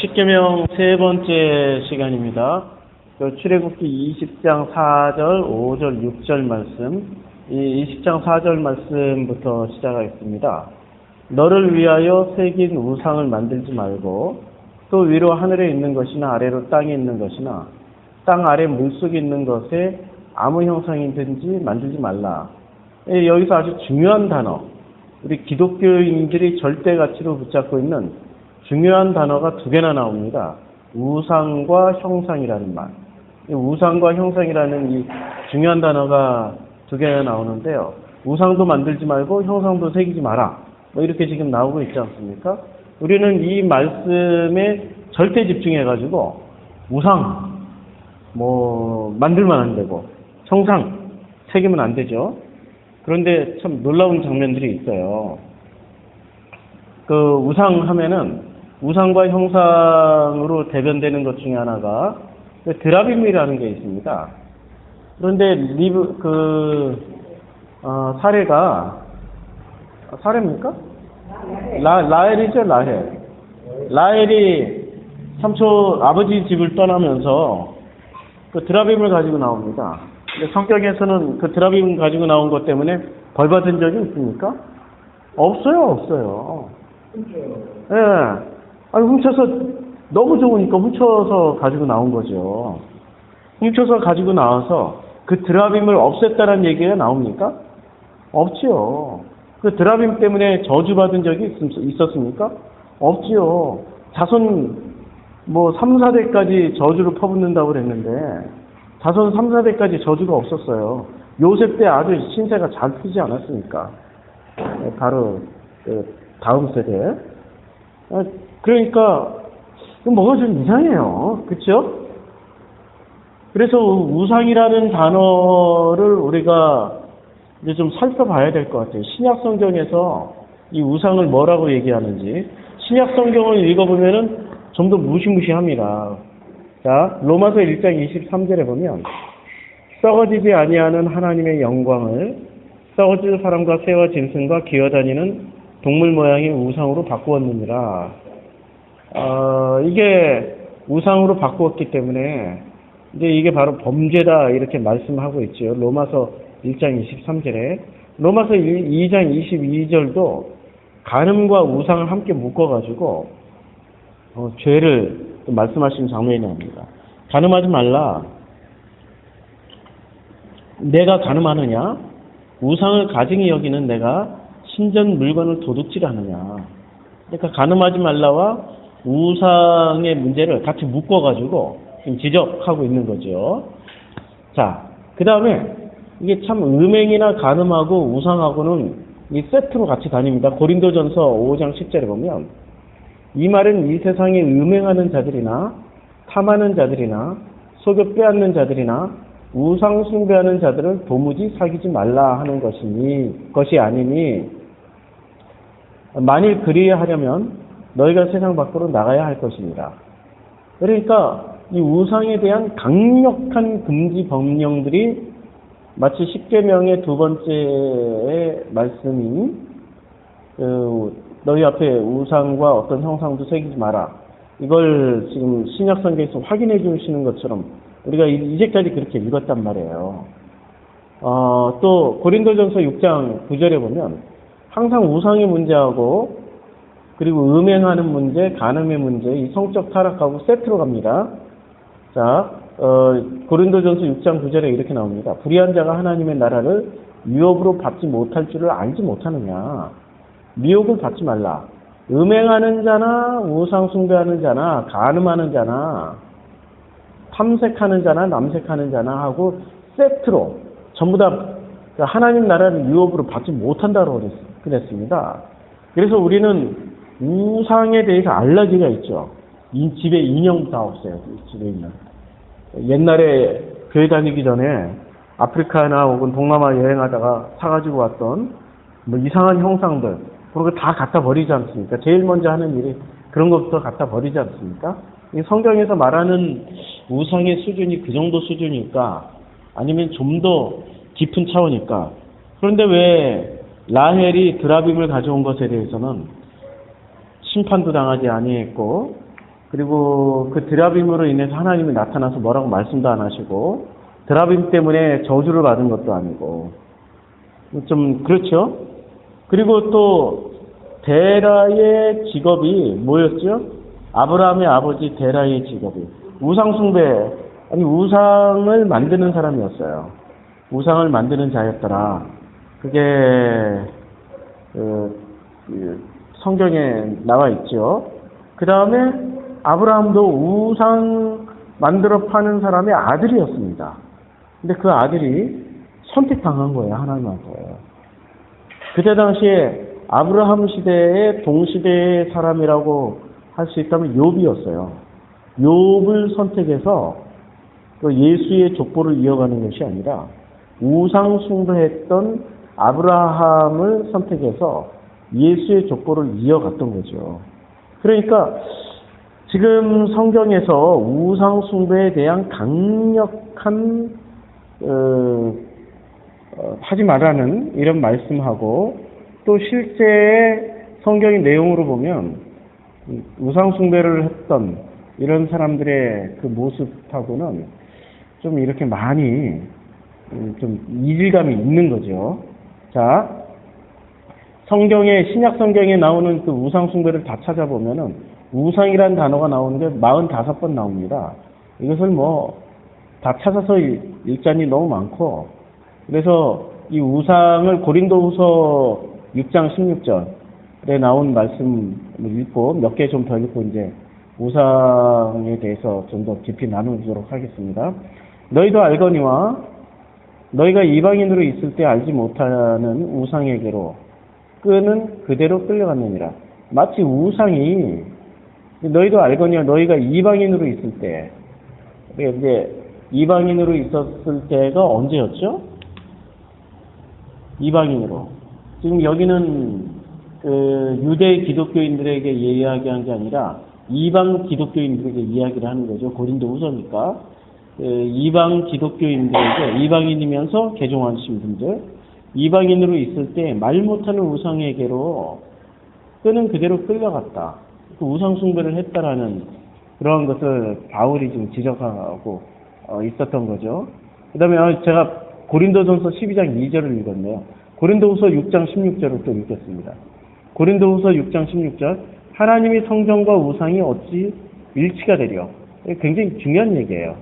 십계명 세 번째 시간입니다. 출애굽기 20장 4절, 5절, 6절 말씀, 이 20장 4절 말씀부터 시작하겠습니다. 너를 위하여 새긴 우상을 만들지 말고 또 위로 하늘에 있는 것이나 아래로 땅에 있는 것이나 땅 아래 물속에 있는 것에 아무 형상이든지 만들지 말라. 여기서 아주 중요한 단어, 우리 기독교인들이 절대 가치로 붙잡고 있는 중요한 단어가 두 개나 나옵니다. 우상과 형상이라는 말. 이 우상과 형상이라는 이 중요한 단어가 두 개나 나오는데요. 우상도 만들지 말고 형상도 새기지 마라. 이렇게 지금 나오고 있지 않습니까? 우리는 이 말씀에 절대 집중해가지고 우상, 만들면 안 되고 형상, 새기면 안 되죠. 그런데 참 놀라운 장면들이 있어요. 우상 하면은 우상과 형상으로 대변되는 것 중에 하나가 드라빔이라는 게 있습니다. 그런데 사례입니까? 라헬이죠, 라헬. 라헬이 삼촌 아버지 집을 떠나면서 그 드라빔을 가지고 나옵니다. 근데 성경에서는 그 드라빔 가지고 나온 것 때문에 벌 받은 적이 있습니까? 없어요. 예. 훔쳐서 너무 좋으니까 훔쳐서 가지고 나온 거죠. 훔쳐서 가지고 나와서 그 드라빔을 없앴다는 얘기가 나옵니까? 없지요. 그 드라빔 때문에 저주받은 적이 있었습니까? 없지요. 자손 3, 4대까지 저주를 퍼붓는다고 그랬는데 자손 3, 4대까지 저주가 없었어요. 요셉 때 아주 신세가 잘 피지 않았습니까? 바로 다음 세대. 그러니까 뭐가 좀 이상해요. 그렇죠? 그래서 우상이라는 단어를 우리가 이제 좀 살펴봐야 될 것 같아요. 신약 성경에서 이 우상을 뭐라고 얘기하는지. 신약 성경을 읽어보면은 좀 더 무시무시합니다. 자, 로마서 1장 23절에 보면 썩어지지 아니하는 하나님의 영광을 썩어질 사람과 새와 짐승과 기어다니는 동물 모양의 우상으로 바꾸었느니라. 이게 우상으로 바꾸었기 때문에 이제 이게 바로 범죄다 이렇게 말씀하고 있죠. 로마서 1장 23절에 로마서 2장 22절도 간음과 우상을 함께 묶어가지고 죄를 말씀하시는 장면이 나옵니다. 간음하지 말라. 내가 간음하느냐? 우상을 가증히 여기는 내가 신전 물건을 도둑질하느냐? 그러니까 간음하지 말라와 우상의 문제를 같이 묶어가지고 지금 지적하고 있는 거죠. 자, 그 다음에 이게 참 음행이나 간음하고 우상하고는 이 세트로 같이 다닙니다. 고린도전서 5장 10절에 보면 이 말은 이 세상에 음행하는 자들이나 탐하는 자들이나 속여 빼앗는 자들이나 우상 숭배하는 자들을 도무지 사귀지 말라 하는 것이 아니니 만일 그리하려면 너희가 세상 밖으로 나가야 할 것입니다. 그러니까 이 우상에 대한 강력한 금지 법령들이 마치 십계명의 두 번째 말씀인 너희 앞에 우상과 어떤 형상도 새기지 마라. 이걸 지금 신약 성경에서 확인해 주시는 것처럼 우리가 이제까지 그렇게 읽었단 말이에요. 또 고린도전서 6장 9절에 보면 항상 우상의 문제하고 그리고 음행하는 문제, 간음의 문제, 이 성적 타락하고 세트로 갑니다. 자, 고린도전서 6장 9절에 이렇게 나옵니다. 불의한 자가 하나님의 나라를 유업으로 받지 못할 줄을 알지 못하느냐. 미혹을 받지 말라. 음행하는 자나 우상 숭배하는 자나 간음하는 자나 탐색하는 자나 남색하는 자나 하고 세트로 전부 다 하나님 나라를 유업으로 받지 못한다고 그랬습니다. 그래서 우리는 우상에 대해서 알러지가 있죠. 집에 인형 다 없어요. 집에 있는. 옛날에 교회 다니기 전에 아프리카나 혹은 동남아 여행하다가 사가지고 왔던 이상한 형상들 그런 거 다 갖다 버리지 않습니까? 제일 먼저 하는 일이 그런 것부터 갖다 버리지 않습니까? 이 성경에서 말하는 우상의 수준이 그 정도 수준일까? 아니면 좀 더 깊은 차원일까? 그런데 왜 라헬이 드라빔을 가져온 것에 대해서는 심판도 당하지 아니했고 그리고 그 드라빔으로 인해서 하나님이 나타나서 뭐라고 말씀도 안 하시고, 드라빔 때문에 저주를 받은 것도 아니고, 좀 그렇죠? 그리고 또 데라의 직업이 뭐였죠? 아브라함의 아버지 데라의 직업이 우상숭배, 아니 우상을 만드는 사람이었어요. 우상을 만드는 자였더라. 그게 성경에 나와 있죠. 그 다음에 아브라함도 우상 만들어 파는 사람의 아들이었습니다. 근데 그 아들이 선택당한 거예요, 하나님한테. 그때 당시에 아브라함 시대의 동시대의 사람이라고 할 수 있다면 욥이었어요. 욥을 선택해서 또 예수의 족보를 이어가는 것이 아니라 우상 숭배했던 아브라함을 선택해서 예수의 족보를 이어갔던 거죠. 그러니까 지금 성경에서 우상 숭배에 대한 강력한 하지 말라는 이런 말씀하고, 또 실제 성경의 내용으로 보면 우상 숭배를 했던 이런 사람들의 그 모습하고는 좀 이렇게 많이 좀 이질감이 있는 거죠. 자, 신약 성경에 나오는 그 우상 숭배를 다 찾아보면은 우상이라는 단어가 나오는 게 45번 나옵니다. 이것을 다 찾아서 읽자니 너무 많고, 그래서 이 우상을 고린도후서 6장 16절에 나온 말씀을 읽고 몇 개 좀 더 읽고 이제 우상에 대해서 좀 더 깊이 나누도록 하겠습니다. 너희도 알거니와 너희가 이방인으로 있을 때 알지 못하는 우상에게로 끄는 그대로 끌려갔느니라. 마치 우상이, 너희도 알거니와 너희가 이방인으로 있을 때, 이제 이방인으로 있었을 때가 언제였죠? 이방인으로. 지금 여기는 유대 기독교인들에게 이야기한 게 아니라 이방 기독교인들에게 이야기를 하는 거죠. 고린도후서니까. 이방 기독교인들에게, 이방인이면서 개종하신 분들, 이방인으로 있을 때 말 못하는 우상에게로 끄는 그대로 끌려갔다. 그 우상숭배를 했다라는 그러한 것을 바울이 지금 지적하고 있었던 거죠. 그 다음에 제가 고린도전서 12장 2절을 읽었네요. 고린도후서 6장 16절을 또 읽겠습니다. 고린도후서 6장 16절, 하나님이 성전과 우상이 어찌 일치가 되려. 굉장히 중요한 얘기예요.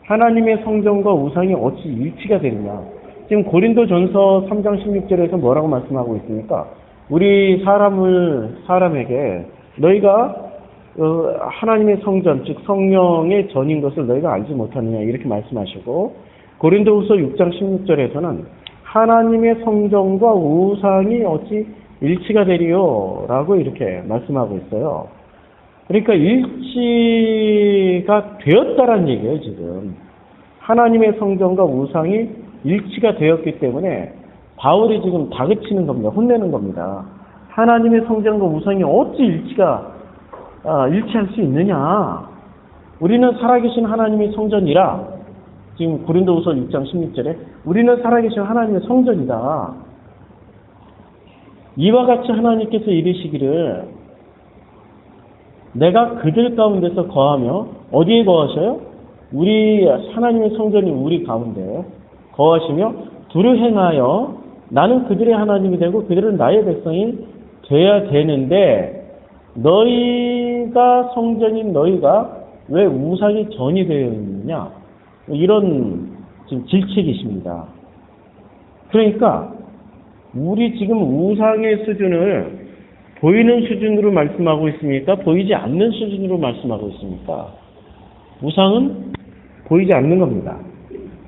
하나님의 성전과 우상이 어찌 일치가 되느냐. 지금 고린도전서 3장 16절에서 뭐라고 말씀하고 있습니까? 우리 사람에게 너희가 하나님의 성전, 즉 성령의 전인 것을 너희가 알지 못하느냐, 이렇게 말씀하시고, 고린도후서 6장 16절에서는 하나님의 성전과 우상이 어찌 일치가 되리요라고 이렇게 말씀하고 있어요. 그러니까 일치가 되었다라는 얘기예요, 지금. 하나님의 성전과 우상이 일치가 되었기 때문에 바울이 지금 다그치는 겁니다. 혼내는 겁니다. 하나님의 성전과 우상이 어찌 일치할 수 있느냐. 우리는 살아계신 하나님의 성전이라, 지금 고린도후서 6장 16절에 우리는 살아계신 하나님의 성전이다. 이와 같이 하나님께서 이르시기를 내가 그들 가운데서 거하며, 어디에 거하셔요? 우리 하나님의 성전이 우리 가운데 거하시며 두루 행하여 나는 그들의 하나님이 되고 그들은 나의 백성이 돼야 되는데, 너희가 성전인 너희가 왜 우상이 전이 되어 있느냐, 이런 지금 질책이십니다. 그러니까 우리 지금 우상의 수준을 보이는 수준으로 말씀하고 있습니까? 보이지 않는 수준으로 말씀하고 있습니까? 우상은 보이지 않는 겁니다.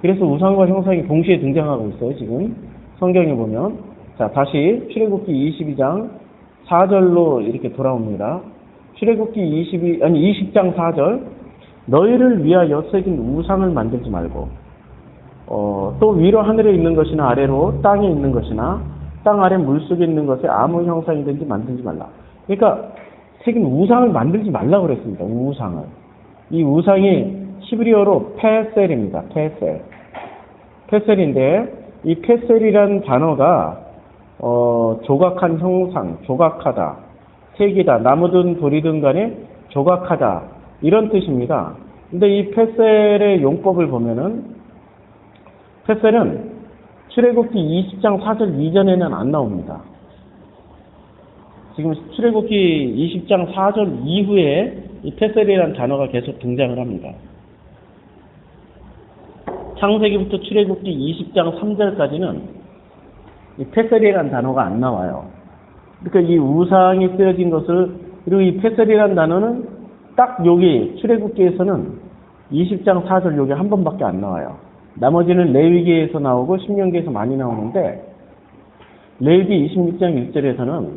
그래서 우상과 형상이 동시에 등장하고 있어요, 지금. 성경에 보면. 자, 다시 출애굽기 22장 4절로 이렇게 돌아옵니다. 출애굽기 20장 4절. 너희를 위하여 새긴 우상을 만들지 말고, 또 위로 하늘에 있는 것이나 아래로 땅에 있는 것이나 땅 아래 물속에 있는 것에 아무 형상이든지 만들지 말라. 그러니까 새긴 우상을 만들지 말라고 그랬습니다. 우상을. 이 우상이 히브리어로 페셀입니다. 페셀인데, 이 페셀이라는 단어가 조각한 형상, 조각하다, 색이다, 나무든 돌이든 간에 조각하다, 이런 뜻입니다. 근데 이 페셀의 용법을 보면은 페셀은 출애굽기 20장 4절 이전에는 안 나옵니다. 지금 출애굽기 20장 4절 이후에 이 페셀이라는 단어가 계속 등장을 합니다. 창세기부터 출애굽기 20장 3절까지는 이 페셀이라는 단어가 안 나와요. 그러니까 이 우상이 쓰여진 것을, 그리고 이 페셀이라는 단어는 딱 여기 출애굽기에서는 20장 4절 여기 한 번밖에 안 나와요. 나머지는 레위기에서 나오고 신명기에서 많이 나오는데, 레위기 26장 1절에서는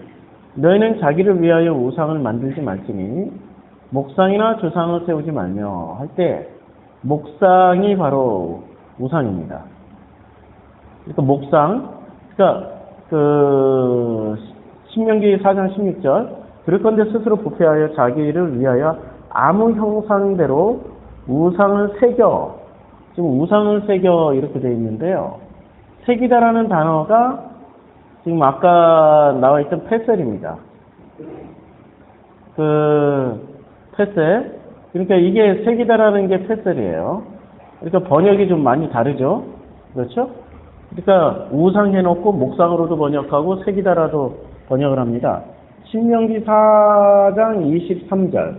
너희는 자기를 위하여 우상을 만들지 말지니 목상이나 조상을 세우지 말며 할 때, 목상이 바로 우상입니다. 그러니까 목상, 그러니까 신명기 4장 16절, 그럴건대 스스로 부패하여 자기를 위하여 아무 형상대로 우상을 새겨, 지금 우상을 새겨 이렇게 되어 있는데요. 새기다라는 단어가 지금 아까 나와 있던 페셀입니다. 페셀. 그러니까 이게 새기다라는 게 페셀이에요. 그러니까 번역이 좀 많이 다르죠. 그렇죠? 그러니까 우상 해놓고 목상으로도 번역하고 새기다라도 번역을 합니다. 신명기 4장 23절.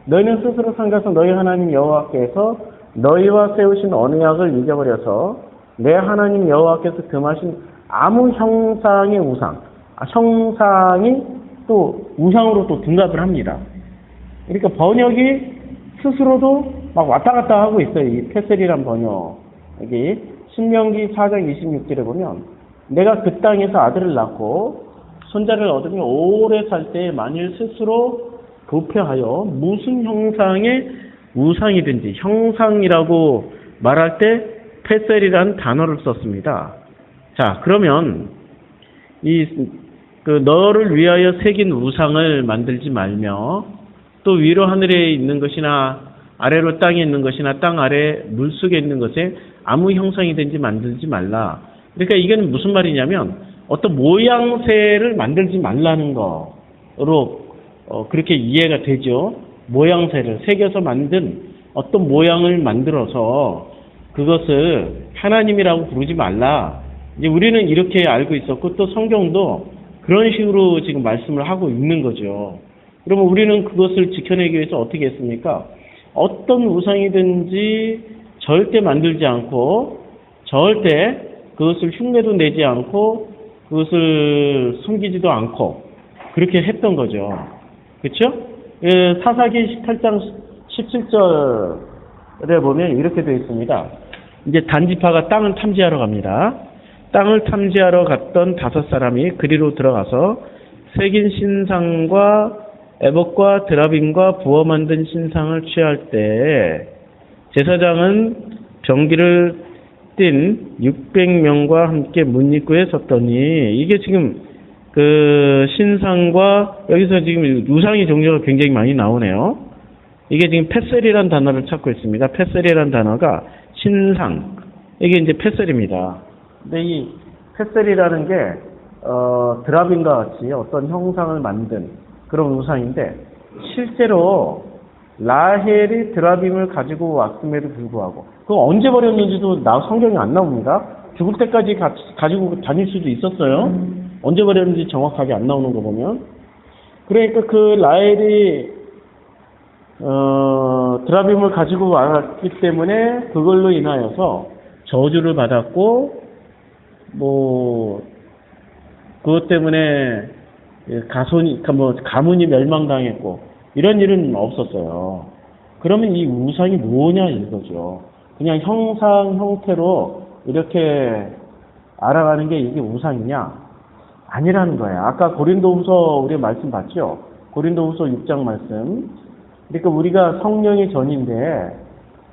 너희는 스스로 삼가서 너희 하나님 여호와께서 너희와 세우신 언약을 잊어버려서 내 하나님 여호와께서 금하신 아무 형상의 우상, 형상이 또 우상으로 또 등갑을 합니다. 그러니까 번역이 스스로도 막 왔다 갔다 하고 있어요. 이 페셀이란 번역이. 신명기 4장 26절에 보면 내가 그 땅에서 아들을 낳고 손자를 얻으며 오래 살 때 만일 스스로 부패하여 무슨 형상의 우상이든지, 형상이라고 말할 때 페셀이라는 단어를 썼습니다. 자, 그러면 너를 위하여 새긴 우상을 만들지 말며 또 위로 하늘에 있는 것이나 아래로 땅에 있는 것이나 땅 아래 물속에 있는 것에 아무 형상이든지 만들지 말라. 그러니까 이게는 무슨 말이냐면 어떤 모양새를 만들지 말라는 거로 그렇게 이해가 되죠. 모양새를 새겨서 만든 어떤 모양을 만들어서 그것을 하나님이라고 부르지 말라. 이제 우리는 이렇게 알고 있었고 또 성경도 그런 식으로 지금 말씀을 하고 있는 거죠. 그러면 우리는 그것을 지켜내기 위해서 어떻게 했습니까? 어떤 우상이든지 절대 만들지 않고 절대 그것을 흉내도 내지 않고 그것을 숨기지도 않고 그렇게 했던 거죠. 그렇죠? 사사기 18장 17절에 보면 이렇게 되어 있습니다. 이제 단지파가 땅을 탐지하러 갑니다. 땅을 탐지하러 갔던 5사람이 그리로 들어가서 새긴 신상과 에봇과 드라빔과 부어 만든 신상을 취할 때 제사장은 병기를 띤 600명과 함께 문 입구에 섰더니 이게 지금 신상과 여기서 지금 우상의 종류가 굉장히 많이 나오네요. 이게 지금 페셀이라는 단어를 찾고 있습니다. 페셀이라는 단어가 신상, 이게 이제 페셀입니다. 근데 이 페셀이라는 게 드라빔과 같이 어떤 형상을 만든 그런 우상인데 실제로 라헬이 드라빔을 가지고 왔음에도 불구하고 그거 언제 버렸는지도 성경이 안 나옵니다. 죽을 때까지 가지고 다닐 수도 있었어요. 언제 버렸는지 정확하게 안 나오는 거 보면. 그러니까 그 라헬이 드라빔을 가지고 왔기 때문에 그걸로 인하여서 저주를 받았고 그것 때문에 가문이 멸망당했고 이런 일은 없었어요. 그러면 이 우상이 뭐냐 이거죠. 그냥 형상 형태로 이렇게 알아가는 게 이게 우상이냐? 아니라는 거예요. 아까 고린도후서 우리 말씀 봤죠? 고린도후서 6장 말씀. 그러니까 우리가 성령의 전인데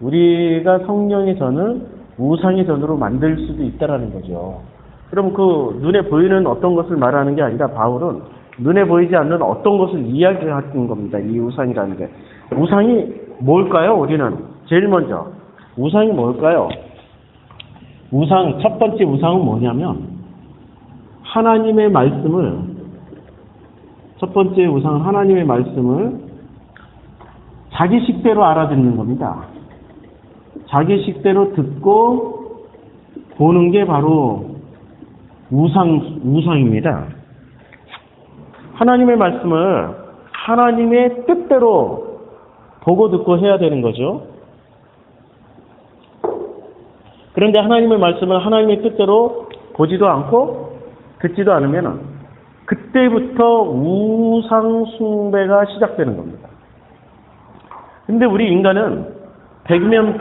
우리가 성령의 전을 우상의 전으로 만들 수도 있다라는 거죠. 그럼 그 눈에 보이는 어떤 것을 말하는 게 아니라 바울은 눈에 보이지 않는 어떤 것을 이야기하는 겁니다. 이 우상이라는 게. 우상이 뭘까요? 우리는 제일 먼저 우상이 뭘까요? 첫 번째 우상은 뭐냐면 하나님의 말씀을, 첫 번째 우상은 하나님의 말씀을 자기 식대로 알아듣는 겁니다. 자기 식대로 듣고 보는 게 바로 우상입니다. 하나님의 말씀을 하나님의 뜻대로 보고 듣고 해야 되는 거죠. 그런데 하나님의 말씀을 하나님의 뜻대로 보지도 않고 듣지도 않으면 그때부터 우상 숭배가 시작되는 겁니다. 근데 우리 인간은 100명,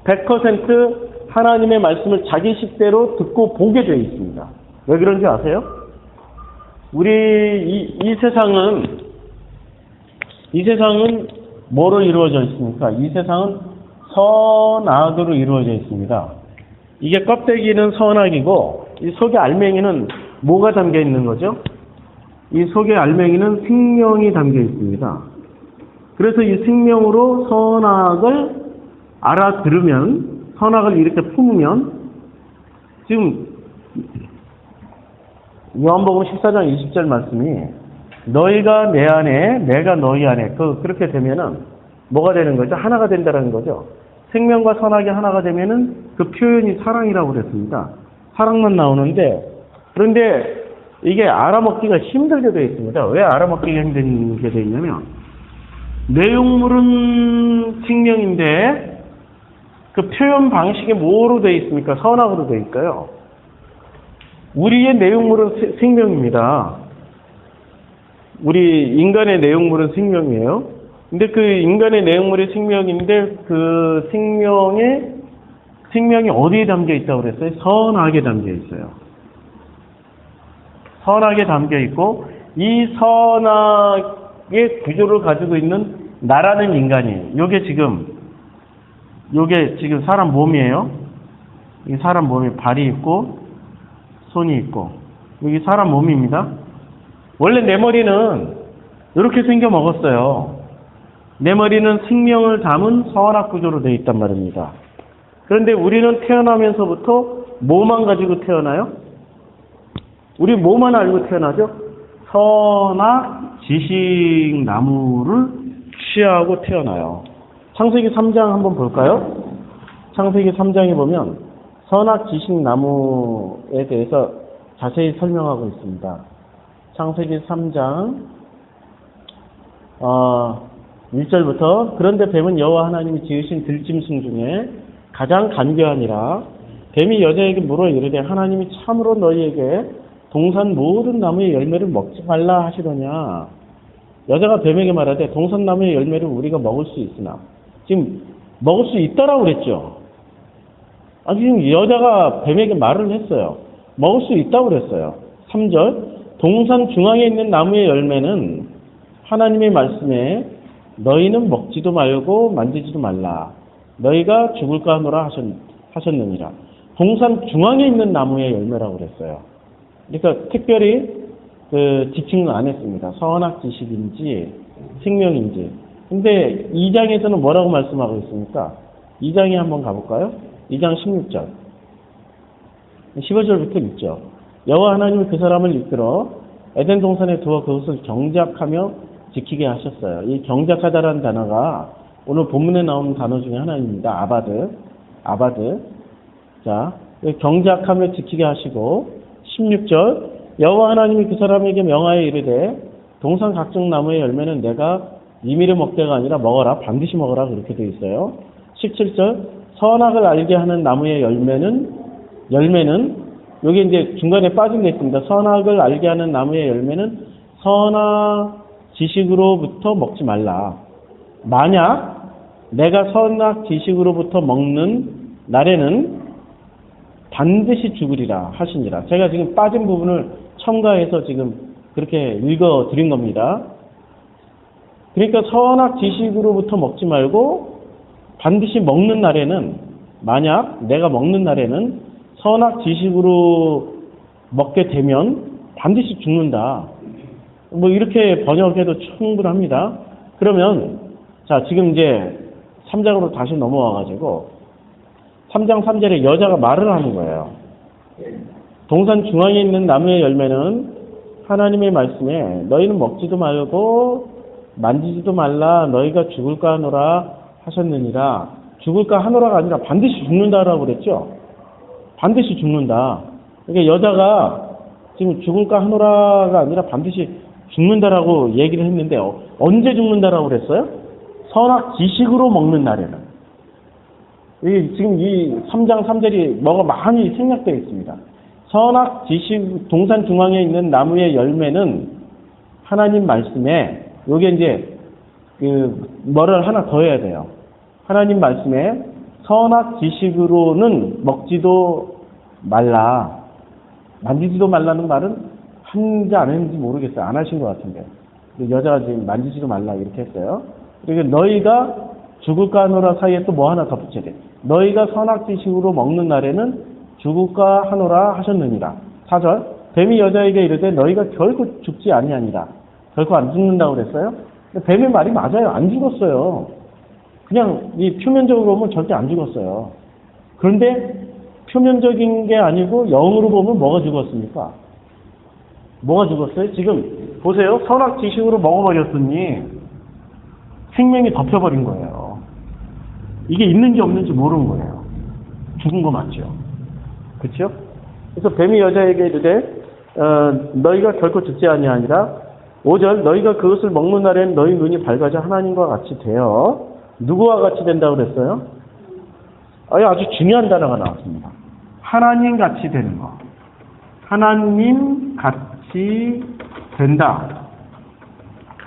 100% 하나님의 말씀을 자기 식대로 듣고 보게 되어 있습니다. 왜 그런지 아세요? 우리 이 세상은 뭐로 이루어져 있습니까? 이 세상은 선악으로 이루어져 있습니다. 이게 껍데기는 선악이고 이 속에 알맹이는 뭐가 담겨 있는 거죠? 이 속에 알맹이는 생명이 담겨 있습니다. 그래서 이 생명으로 선악을 알아들으면, 선악을 이렇게 품으면, 지금 요한복음 14장 20절 말씀이 너희가 내 안에 내가 너희 안에 그렇게 되면은 뭐가 되는 거죠? 하나가 된다는 거죠. 생명과 선악이 하나가 되면은 그 표현이 사랑이라고 그랬습니다. 사랑만 나오는데, 그런데 이게 알아먹기가 힘들게 되어 있습니다. 왜 알아먹기가 힘들게 되어 있냐면 내용물은 생명인데 그 표현 방식이 뭐로 되어 있습니까? 선악으로 되어 있어요. 우리의 내용물은 생명입니다. 우리 인간의 내용물은 생명이에요. 근데 그 인간의 내용물이 생명인데 그 생명이 어디에 담겨 있다고 그랬어요? 선악에 담겨 있어요. 선악에 담겨 있고 이 선악의 구조를 가지고 있는 나라는 인간이에요. 요게 지금 사람 몸이에요. 이 사람 몸에 발이 있고 손이 있고 여기 사람 몸입니다. 원래 내 머리는 이렇게 생겨 먹었어요. 내 머리는 생명을 담은 선악 구조로 되어 있단 말입니다. 그런데 우리는 태어나면서부터 뭐만 가지고 태어나요? 우리 뭐만 알고 태어나죠? 선악 지식 나무를 취하고 태어나요. 창세기 3장 한번 볼까요? 창세기 3장에 보면 선악 지식 나무에 대해서 자세히 설명하고 있습니다. 창세기 3장 1절부터 그런데 뱀은 여호와 하나님이 지으신 들짐승 중에 가장 간교하니라. 뱀이 여자에게 물어 이르되 하나님이 참으로 너희에게 동산 모든 나무의 열매를 먹지 말라 하시더냐. 여자가 뱀에게 말하되 동산 나무의 열매를 우리가 먹을 수 있으나, 지금 먹을 수 있다라고 그랬죠. 지금 여자가 뱀에게 말을 했어요. 먹을 수 있다고 그랬어요. 3절 동산 중앙에 있는 나무의 열매는 하나님의 말씀에 너희는 먹지도 말고 만지지도 말라. 너희가 죽을까 하노라 하셨느니라. 동산 중앙에 있는 나무의 열매라고 그랬어요. 그러니까 특별히 지칭은 안 했습니다. 선악 지식인지 생명인지. 근데 2장에서는 뭐라고 말씀하고 있습니까? 2장에 한번 가볼까요? 2장 16절. 15절부터 있죠. 여호와 하나님이 그 사람을 이끌어 에덴 동산에 두어 그것을 경작하며 지키게 하셨어요. 이 경작하다라는 단어가 오늘 본문에 나오는 단어 중에 하나입니다. 아바드. 자, 경작하며 지키게 하시고 16절 여호와 하나님이 그 사람에게 명하여 이르되 동산 각종 나무의 열매는 내가 임의로 먹다가 아니라 먹어라. 반드시 먹어라. 그렇게 되어 있어요. 17절 선악을 알게 하는 나무의 열매는 여기 이제 중간에 빠진 게 있습니다. 선악을 알게 하는 나무의 열매는 선악 지식으로부터 먹지 말라. 만약 내가 선악 지식으로부터 먹는 날에는 반드시 죽으리라 하시니라. 제가 지금 빠진 부분을 첨가해서 지금 그렇게 읽어 드린 겁니다. 그러니까 선악 지식으로부터 먹지 말고 반드시 먹는 날에는, 만약 내가 먹는 날에는 선악 지식으로 먹게 되면 반드시 죽는다. 뭐 이렇게 번역해도 충분합니다. 그러면 자, 지금 이제 3장으로 다시 넘어와가지고 3장 3절에 여자가 말을 하는 거예요. 동산 중앙에 있는 나무의 열매는 하나님의 말씀에 너희는 먹지도 말고 만지지도 말라 너희가 죽을까 하노라 하셨느니라. 죽을까 하노라가 아니라 반드시 죽는다라고 그랬죠. 반드시 죽는다. 그러니까 여자가 지금 죽을까 하노라가 아니라 반드시 죽는다라고 얘기를 했는데 언제 죽는다라고 그랬어요? 선악 지식으로 먹는 날에는. 지금 이 3장 3절이 뭐가 많이 생략되어 있습니다. 선악 지식 동산 중앙에 있는 나무의 열매는 하나님 말씀에 요게 이제 뭐를 하나 더 해야 돼요. 하나님 말씀에 선악 지식으로는 먹지도 말라. 만지지도 말라는 말은 한지 안 했는지 모르겠어요. 안 하신 것 같은데. 여자가 지금 만지지도 말라 이렇게 했어요. 그리고 너희가 죽을까 하노라 사이에 또 뭐 하나 덧붙여야 돼. 너희가 선악 지식으로 먹는 날에는 죽을까 하노라 하셨느니라. 4절. 뱀이 여자에게 이르되 너희가 결코 죽지 아니하니라. 결코 안 죽는다고 그랬어요. 뱀의 말이 맞아요. 안 죽었어요. 그냥 이 표면적으로 보면 절대 안 죽었어요. 그런데 표면적인 게 아니고 영으로 보면 뭐가 죽었습니까? 뭐가 죽었어요? 지금 보세요. 선악 지식으로 먹어버렸으니 생명이 덮여버린 거예요. 이게 있는지 없는지 모르는 거예요. 죽은 거 맞죠? 그렇죠? 그래서 뱀이 여자에게 이르되 너희가 결코 죽지 아니하니라. 5절 너희가 그것을 먹는 날엔 너희 눈이 밝아져 하나님과 같이 되어 누구와 같이 된다고 그랬어요? 아주 중요한 단어가 나왔습니다. 하나님 같이 되는 거. 하나님 같이 된다.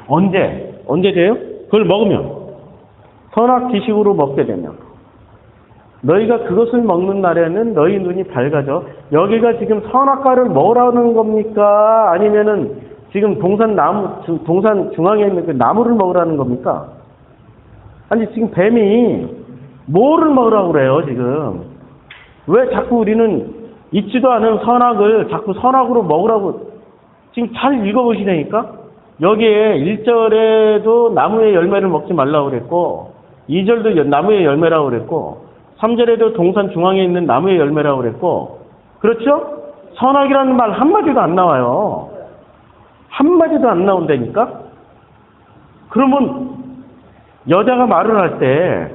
언제 돼요? 그걸 먹으면. 선악 지식으로 먹게 되면. 너희가 그것을 먹는 날에는 너희 눈이 밝아져. 여기가 지금 선악과를 먹으라는 겁니까? 아니면은 지금 동산 중앙에 있는 그 나무를 먹으라는 겁니까? 아니, 지금 뱀이 뭐를 먹으라고 그래요, 지금? 왜 자꾸 우리는 있지도 않은 선악을 자꾸 선악으로 먹으라고, 지금 잘 읽어보시라니까? 여기에 1절에도 나무의 열매를 먹지 말라고 그랬고, 2절도 나무의 열매라고 그랬고, 3절에도 동산 중앙에 있는 나무의 열매라고 그랬고, 그렇죠? 선악이라는 말 한마디도 안 나와요. 한마디도 안 나온다니까? 그러면 여자가 말을 할 때,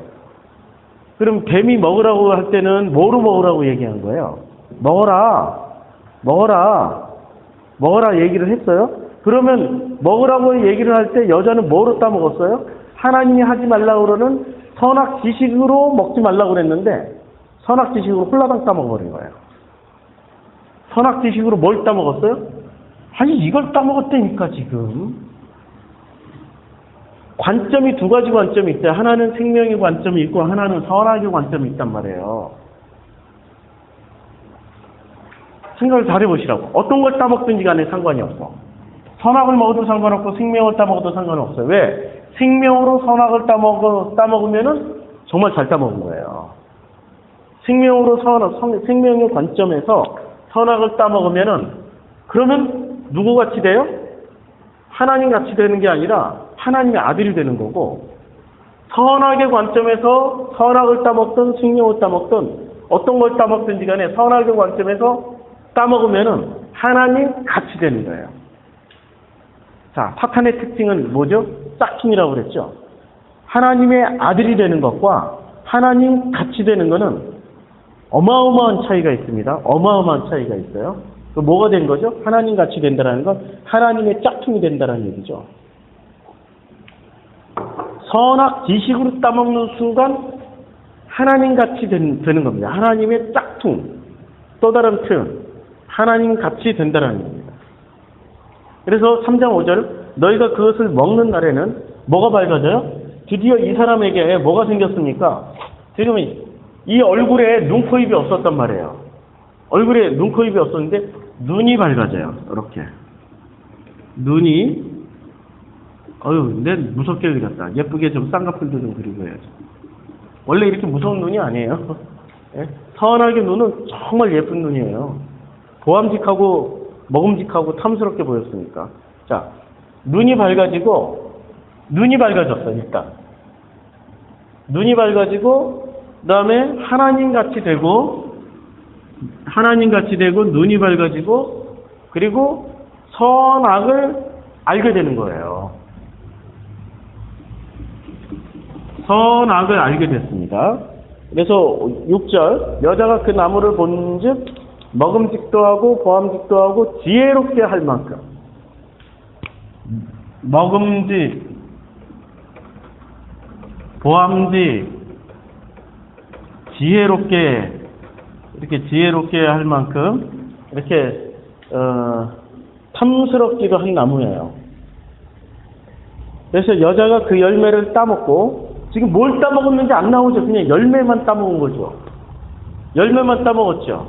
그럼 뱀이 먹으라고 할 때는 뭐로 먹으라고 얘기한 거예요? 먹어라 얘기를 했어요? 그러면 먹으라고 얘기를 할 때 여자는 뭐로 따먹었어요? 하나님이 하지 말라고 그러는 선악 지식으로 먹지 말라고 그랬는데 선악 지식으로 홀라당 따먹어버린 거예요. 선악 지식으로 뭘 따먹었어요? 아니, 이걸 따먹었다니까, 지금. 관점이 두 가지 관점이 있어요. 하나는 생명의 관점이 있고, 하나는 선악의 관점이 있단 말이에요. 생각을 잘 해보시라고. 어떤 걸 따먹든지 간에 상관이 없어. 선악을 먹어도 상관없고, 생명을 따먹어도 상관없어요. 왜? 생명으로 선악을 따먹으면은 정말 잘 따먹은 거예요. 생명의 관점에서 선악을 따먹으면은, 그러면 누구 같이 돼요? 하나님 같이 되는 게 아니라 하나님의 아들이 되는 거고, 선악의 관점에서 선악을 따먹든 생명을 따먹든 어떤 걸 따먹든지 간에 선악의 관점에서 따먹으면은 하나님 같이 되는 거예요. 자, 사탄의 특징은 뭐죠? 짝퉁이라고 그랬죠. 하나님의 아들이 되는 것과 하나님 같이 되는 것은 어마어마한 차이가 있습니다. 어마어마한 차이가 있어요. 그 뭐가 된 거죠? 하나님 같이 된다는 건 하나님의 짝퉁이 된다는 얘기죠. 선악 지식으로 따먹는 순간 하나님 같이 되는 겁니다. 하나님의 짝퉁. 또 다른 표현. 하나님 같이 된다는 얘기입니다. 그래서 3장 5절 너희가 그것을 먹는 날에는 뭐가 밝아져요? 드디어 이 사람에게 뭐가 생겼습니까? 지금 이 얼굴에 눈, 코, 입이 없었단 말이에요. 얼굴에 눈, 코, 입이 없었는데 눈이 밝아져요. 이렇게. 눈이 근데 무섭게 그렸다. 예쁘게 좀 쌍꺼풀도 좀 그리고 해야지. 원래 이렇게 무서운 눈이 아니에요. 예? 선악의 눈은 정말 예쁜 눈이에요. 보암직하고 먹음직하고 탐스럽게 보였으니까. 자, 눈이 밝아졌어, 일단. 눈이 밝아지고, 그 다음에 하나님 같이 되고, 눈이 밝아지고, 그리고 선악을 알게 되는 거예요. 선악을 알게 됐습니다. 그래서 6절 여자가 그 나무를 본즉 먹음직도 하고 보암직도 하고 지혜롭게 할 만큼 먹음직 보암직 지혜롭게 이렇게 지혜롭게 할 만큼 이렇게 탐스럽기도 한 나무예요. 그래서 여자가 그 열매를 따먹고 지금 뭘 따먹었는지 안 나오죠. 그냥 열매만 따먹은 거죠. 열매만 따먹었죠.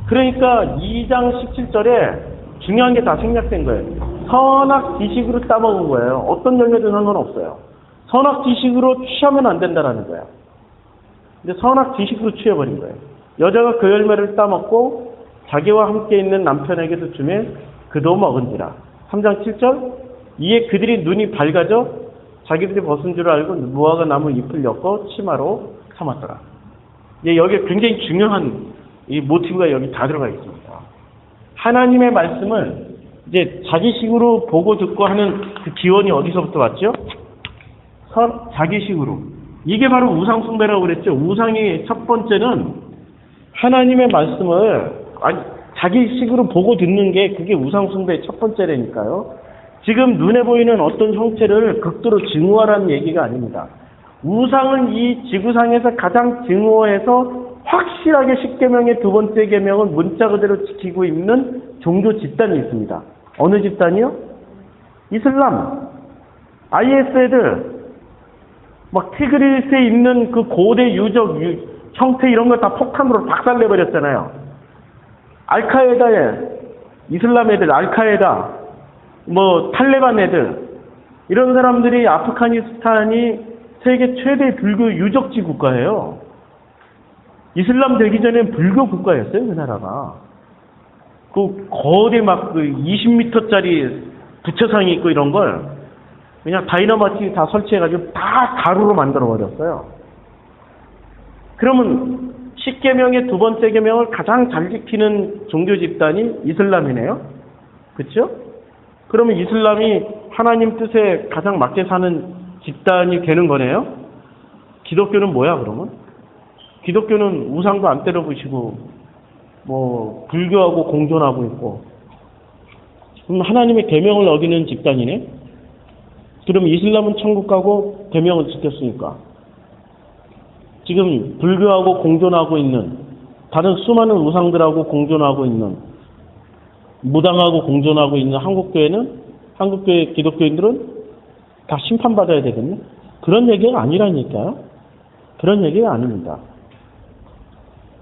그러니까 2장 17절에 중요한 게 다 생략된 거예요. 선악 지식으로 따먹은 거예요. 어떤 열매든 상관없어요. 선악 지식으로 취하면 안 된다라는 거예요. 근데 선악 지식으로 취해버린 거예요. 여자가 그 열매를 따먹고 자기와 함께 있는 남편에게도 주매 그도 먹은지라. 3장 7절 이에 그들이 눈이 밝아져 자기들이 벗은 줄 알고 무화과 나무 잎을 엮어 치마로 삼았더라. 여기에 굉장히 중요한 이 모티브가 여기 다 들어가 있습니다. 하나님의 말씀을 이제 자기식으로 보고 듣고 하는 그 기원이 어디서부터 왔죠? 자기식으로. 이게 바로 우상숭배라고 그랬죠. 우상의 첫 번째는 하나님의 말씀을 자기식으로 보고 듣는 게 그게 우상숭배의 첫 번째라니까요. 지금 눈에 보이는 어떤 형체를 극도로 증오하라는 얘기가 아닙니다. 우상은 이 지구상에서 가장 증오해서 확실하게 십계명의 두 번째 계명은 문자 그대로 지키고 있는 종교 집단이 있습니다. 어느 집단이요? 이슬람, IS 애들, 막 티그리스에 있는 그 고대 유적 형태 이런 걸 다 폭탄으로 박살내버렸잖아요. 알카에다에 이슬람 애들, 알카에다, 탈레반 애들 이런 사람들이 아프가니스탄이 세계 최대 불교 유적지 국가예요. 이슬람 되기 전엔 불교 국가였어요, 그 나라가. 그 거대 막 그 20m짜리 부처상이 있고 이런 걸 그냥 다이너마이트 다 설치해가지고 다 가루로 만들어버렸어요. 그러면 10계명의 두 번째 계명을 가장 잘 지키는 종교 집단이 이슬람이네요. 그렇죠? 그러면 이슬람이 하나님 뜻에 가장 맞게 사는 집단이 되는 거네요. 기독교는 뭐야 그러면? 기독교는 우상도 안 때려 부시고 불교하고 공존하고 있고 그럼 하나님의 계명을 어기는 집단이네. 그럼 이슬람은 천국 가고 계명을 지켰으니까 지금 불교하고 공존하고 있는 다른 수많은 우상들하고 공존하고 있는 무당하고 공존하고 있는 한국교회 기독교인들은 다 심판받아야 되겠네. 그런 얘기가 아니라니까요. 그런 얘기가 아닙니다.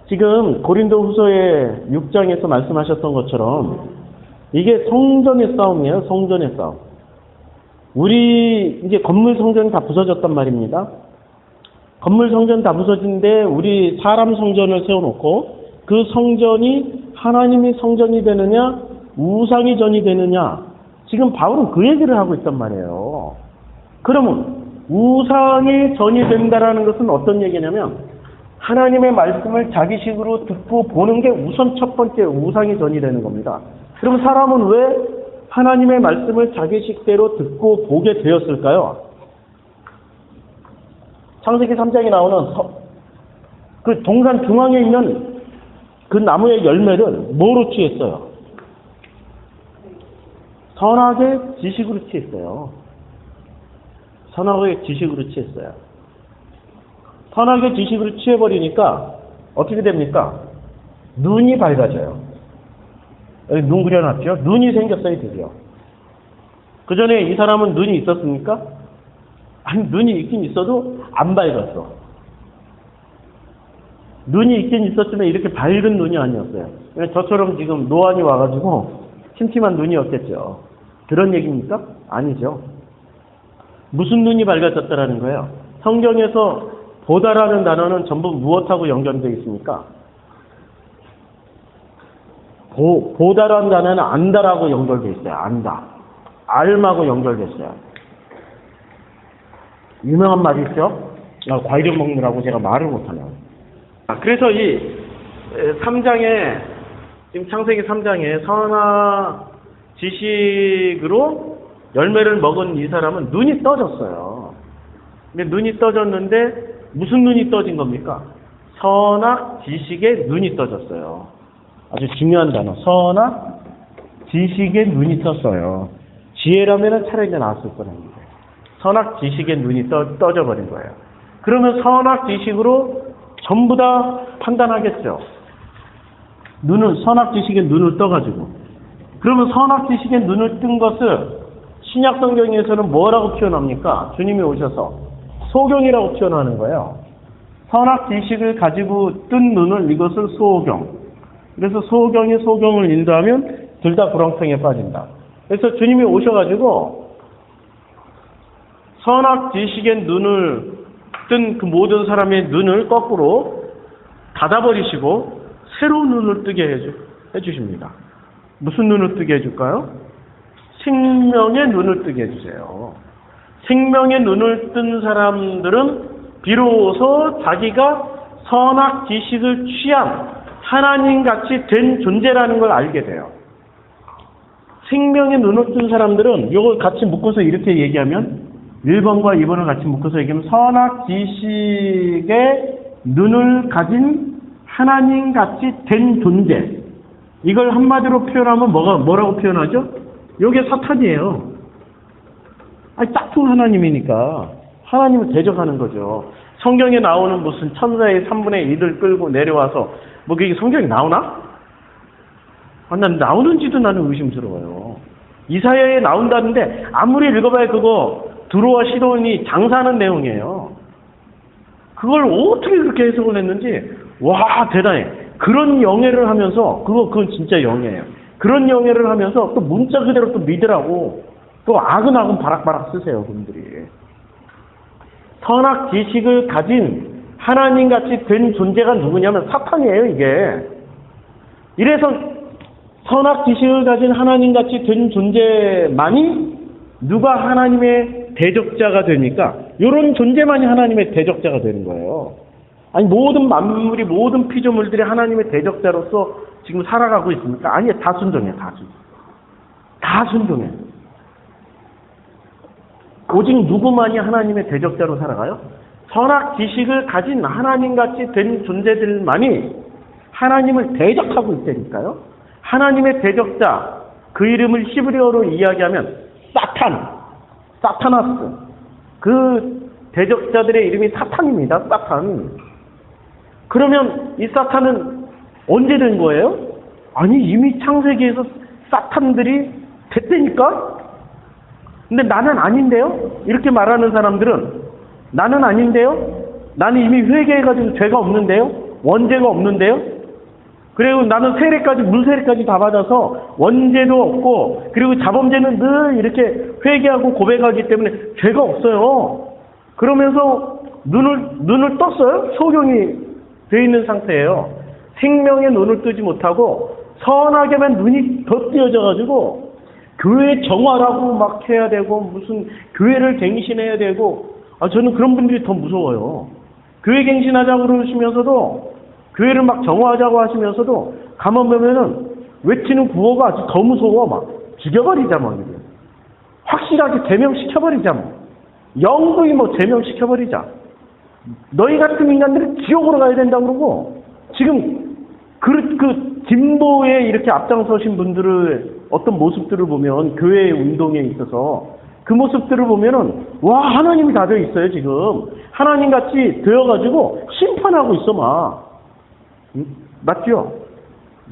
지금 고린도후서의 6장에서 말씀하셨던 것처럼 이게 성전의 싸움이에요. 성전의 싸움. 우리 이제 건물 성전 다 부서졌단 말입니다. 건물 성전 다 부서진데 우리 사람 성전을 세워놓고 그 성전이 하나님의 성전이 되느냐 우상의 전이 되느냐 지금 바울은 그 얘기를 하고 있단 말이에요. 그러면 우상의 전이 된다라는 것은 어떤 얘기냐면 하나님의 말씀을 자기식으로 듣고 보는 게 우선 첫 번째 우상의 전이 되는 겁니다. 그럼 사람은 왜 하나님의 말씀을 자기식대로 듣고 보게 되었을까요? 창세기 3장에 나오는 그 동산 중앙에 있는 그 나무의 열매를 뭐로 취했어요? 선악의 지식으로 취했어요. 선악의 지식으로 취했어요. 선악의 지식으로 취해버리니까 어떻게 됩니까? 눈이 밝아져요. 여기 눈 그려놨죠? 눈이 생겼어요, 드디어. 그 전에 이 사람은 눈이 있었습니까? 아니, 눈이 있긴 있어도 안 밝았어. 눈이 있긴 있었지만 이렇게 밝은 눈이 아니었어요. 저처럼 지금 노안이 와가지고 침침한 눈이었겠죠. 그런 얘기입니까? 아니죠. 무슨 눈이 밝아졌다라는 거예요? 성경에서 보다라는 단어는 전부 무엇하고 연결되어 있습니까? 보다라는 단어는 안다라고 연결되어 있어요. 안다. 알마고 연결되어 있어요. 유명한 말이 있죠? 과일을 먹느라고 제가 말을 못하네요. 그래서 이 3장에 지금 창세기 3장에 선악 지식으로 열매를 먹은 이 사람은 눈이 떠졌어요. 근데 눈이 떠졌는데 무슨 눈이 떠진 겁니까? 선악 지식의 눈이 떠졌어요. 아주 중요한 단어. 선악 지식의 눈이 떴어요. 지혜라면 차라리 나왔을 뻔했는데 선악 지식의 눈이 떠져버린 거예요. 그러면 선악 지식으로 전부 다 판단하겠죠. 선악 지식의 눈을 떠가지고. 그러면 선악 지식의 눈을 뜬 것을 신약 성경에서는 뭐라고 표현합니까? 주님이 오셔서 소경이라고 표현하는 거예요. 선악 지식을 가지고 뜬 눈을 이것을 소경. 그래서 소경이 소경을 인도하면 둘 다 구렁텅이에 빠진다. 그래서 주님이 오셔가지고 선악 지식의 눈을 뜬 그 모든 사람의 눈을 거꾸로 닫아버리시고 새로운 눈을 뜨게 해주십니다. 무슨 눈을 뜨게 해줄까요? 생명의 눈을 뜨게 해주세요. 생명의 눈을 뜬 사람들은 비로소 자기가 선악 지식을 취한 하나님같이 된 존재라는 걸 알게 돼요. 생명의 눈을 뜬 사람들은 이걸 같이 묶어서 이렇게 얘기하면 1번과 2번을 같이 묶어서 얘기하면 선악 지식의 눈을 가진 하나님같이 된 존재. 이걸 한마디로 표현하면 뭐라고 표현하죠? 이게 사탄이에요. 아니, 짝퉁 하나님이니까 하나님을 대적하는 거죠. 성경에 나오는 무슨 천사의 3분의 1을 끌고 내려와서 뭐 그게 성경에 나오나? 난 나오는지도 나는 의심스러워요. 이사야에 나온다는데 아무리 읽어봐야 그거 두로와 시돈이 장사하는 내용이에요. 그걸 어떻게 그렇게 해석을 했는지 와 대단해. 그런 영예를 하면서 그건 진짜 영예예요. 그런 영예를 하면서 또 문자 그대로 또 믿으라고 또 아근아근 바락바락 쓰세요 그분들이. 선악 지식을 가진 하나님같이 된 존재가 누구냐면 사탄이에요 이게. 이래서 선악 지식을 가진 하나님같이 된 존재만이 누가 하나님의 대적자가 됩니까? 이런 존재만이 하나님의 대적자가 되는 거예요. 아니 모든 만물이 모든 피조물들이 하나님의 대적자로서 지금 살아가고 있습니까? 아니요. 다 순종해요. 다 순종해요. 오직 누구만이 하나님의 대적자로 살아가요? 선악 지식을 가진 하나님같이 된 존재들만이 하나님을 대적하고 있다니까요. 하나님의 대적자, 그 이름을 히브리어로 이야기하면 사타나스. 그 대적자들의 이름이 사탄입니다. 사탄. 그러면 이 사탄은 언제 된 거예요? 아니 이미 창세기에서 사탄들이 됐다니까? 근데 나는 아닌데요? 이렇게 말하는 사람들은 나는 아닌데요? 나는 이미 회개해가지고 죄가 없는데요? 원죄가 없는데요? 그리고 나는 물세례까지 다 받아서 원죄도 없고 그리고 자범죄는 늘 이렇게 회개하고 고백하기 때문에 죄가 없어요. 그러면서 눈을 떴어요? 소경이 되어 있는 상태예요. 생명의 눈을 뜨지 못하고 선악에만 눈이 더 띄어져가지고 교회 정화라고 막 해야 되고 무슨 교회를 갱신해야 되고 저는 그런 분들이 더 무서워요. 교회 갱신하자고 그러시면서도 교회를 막 정화하자고 하시면서도 가만 보면은 외치는 구호가 아주 더 무서워. 막 죽여버리자 뭐 이게. 확실하게 제명시켜버리자 뭐. 영구히 뭐 제명시켜버리자. 너희 같은 인간들은 지옥으로 가야 된다고 그러고 지금 그 진보에 이렇게 앞장서신 분들의 어떤 모습들을 보면 교회 운동에 있어서 그 모습들을 보면은 와 하나님이 다 되어 있어요 지금. 하나님같이 되어가지고 심판하고 있어 막. 맞죠?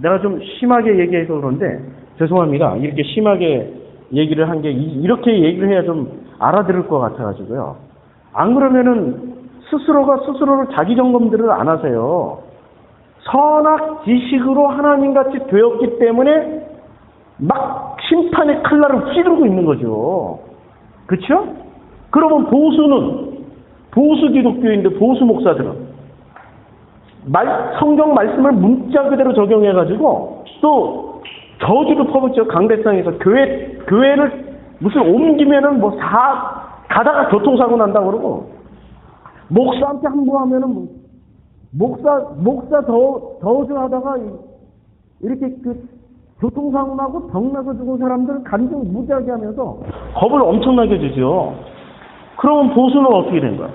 내가 좀 심하게 얘기해서 그런데 죄송합니다. 이렇게 심하게 얘기를 한 게 이렇게 얘기를 해야 좀 알아들을 것 같아가지고요. 안 그러면은 스스로가 스스로를 자기 점검들을 안 하세요. 선악 지식으로 하나님같이 되었기 때문에 막 심판의 칼날을 휘두르고 있는 거죠. 그렇죠? 그러면 보수 기독교인들, 보수 목사들은 성경 말씀을 문자 그대로 적용해가지고 또 저주도 퍼붓죠. 강대상에서 교회를 무슨 옮기면은 가다가 교통사고 난다고 그러고 목사한테 한부하면은 목사 저주하다가 이렇게 교통사고 나고 병나서 죽은 사람들 간증 무지하게 하면서 겁을 엄청나게 주죠. 그러면 보수는 어떻게 된 거야?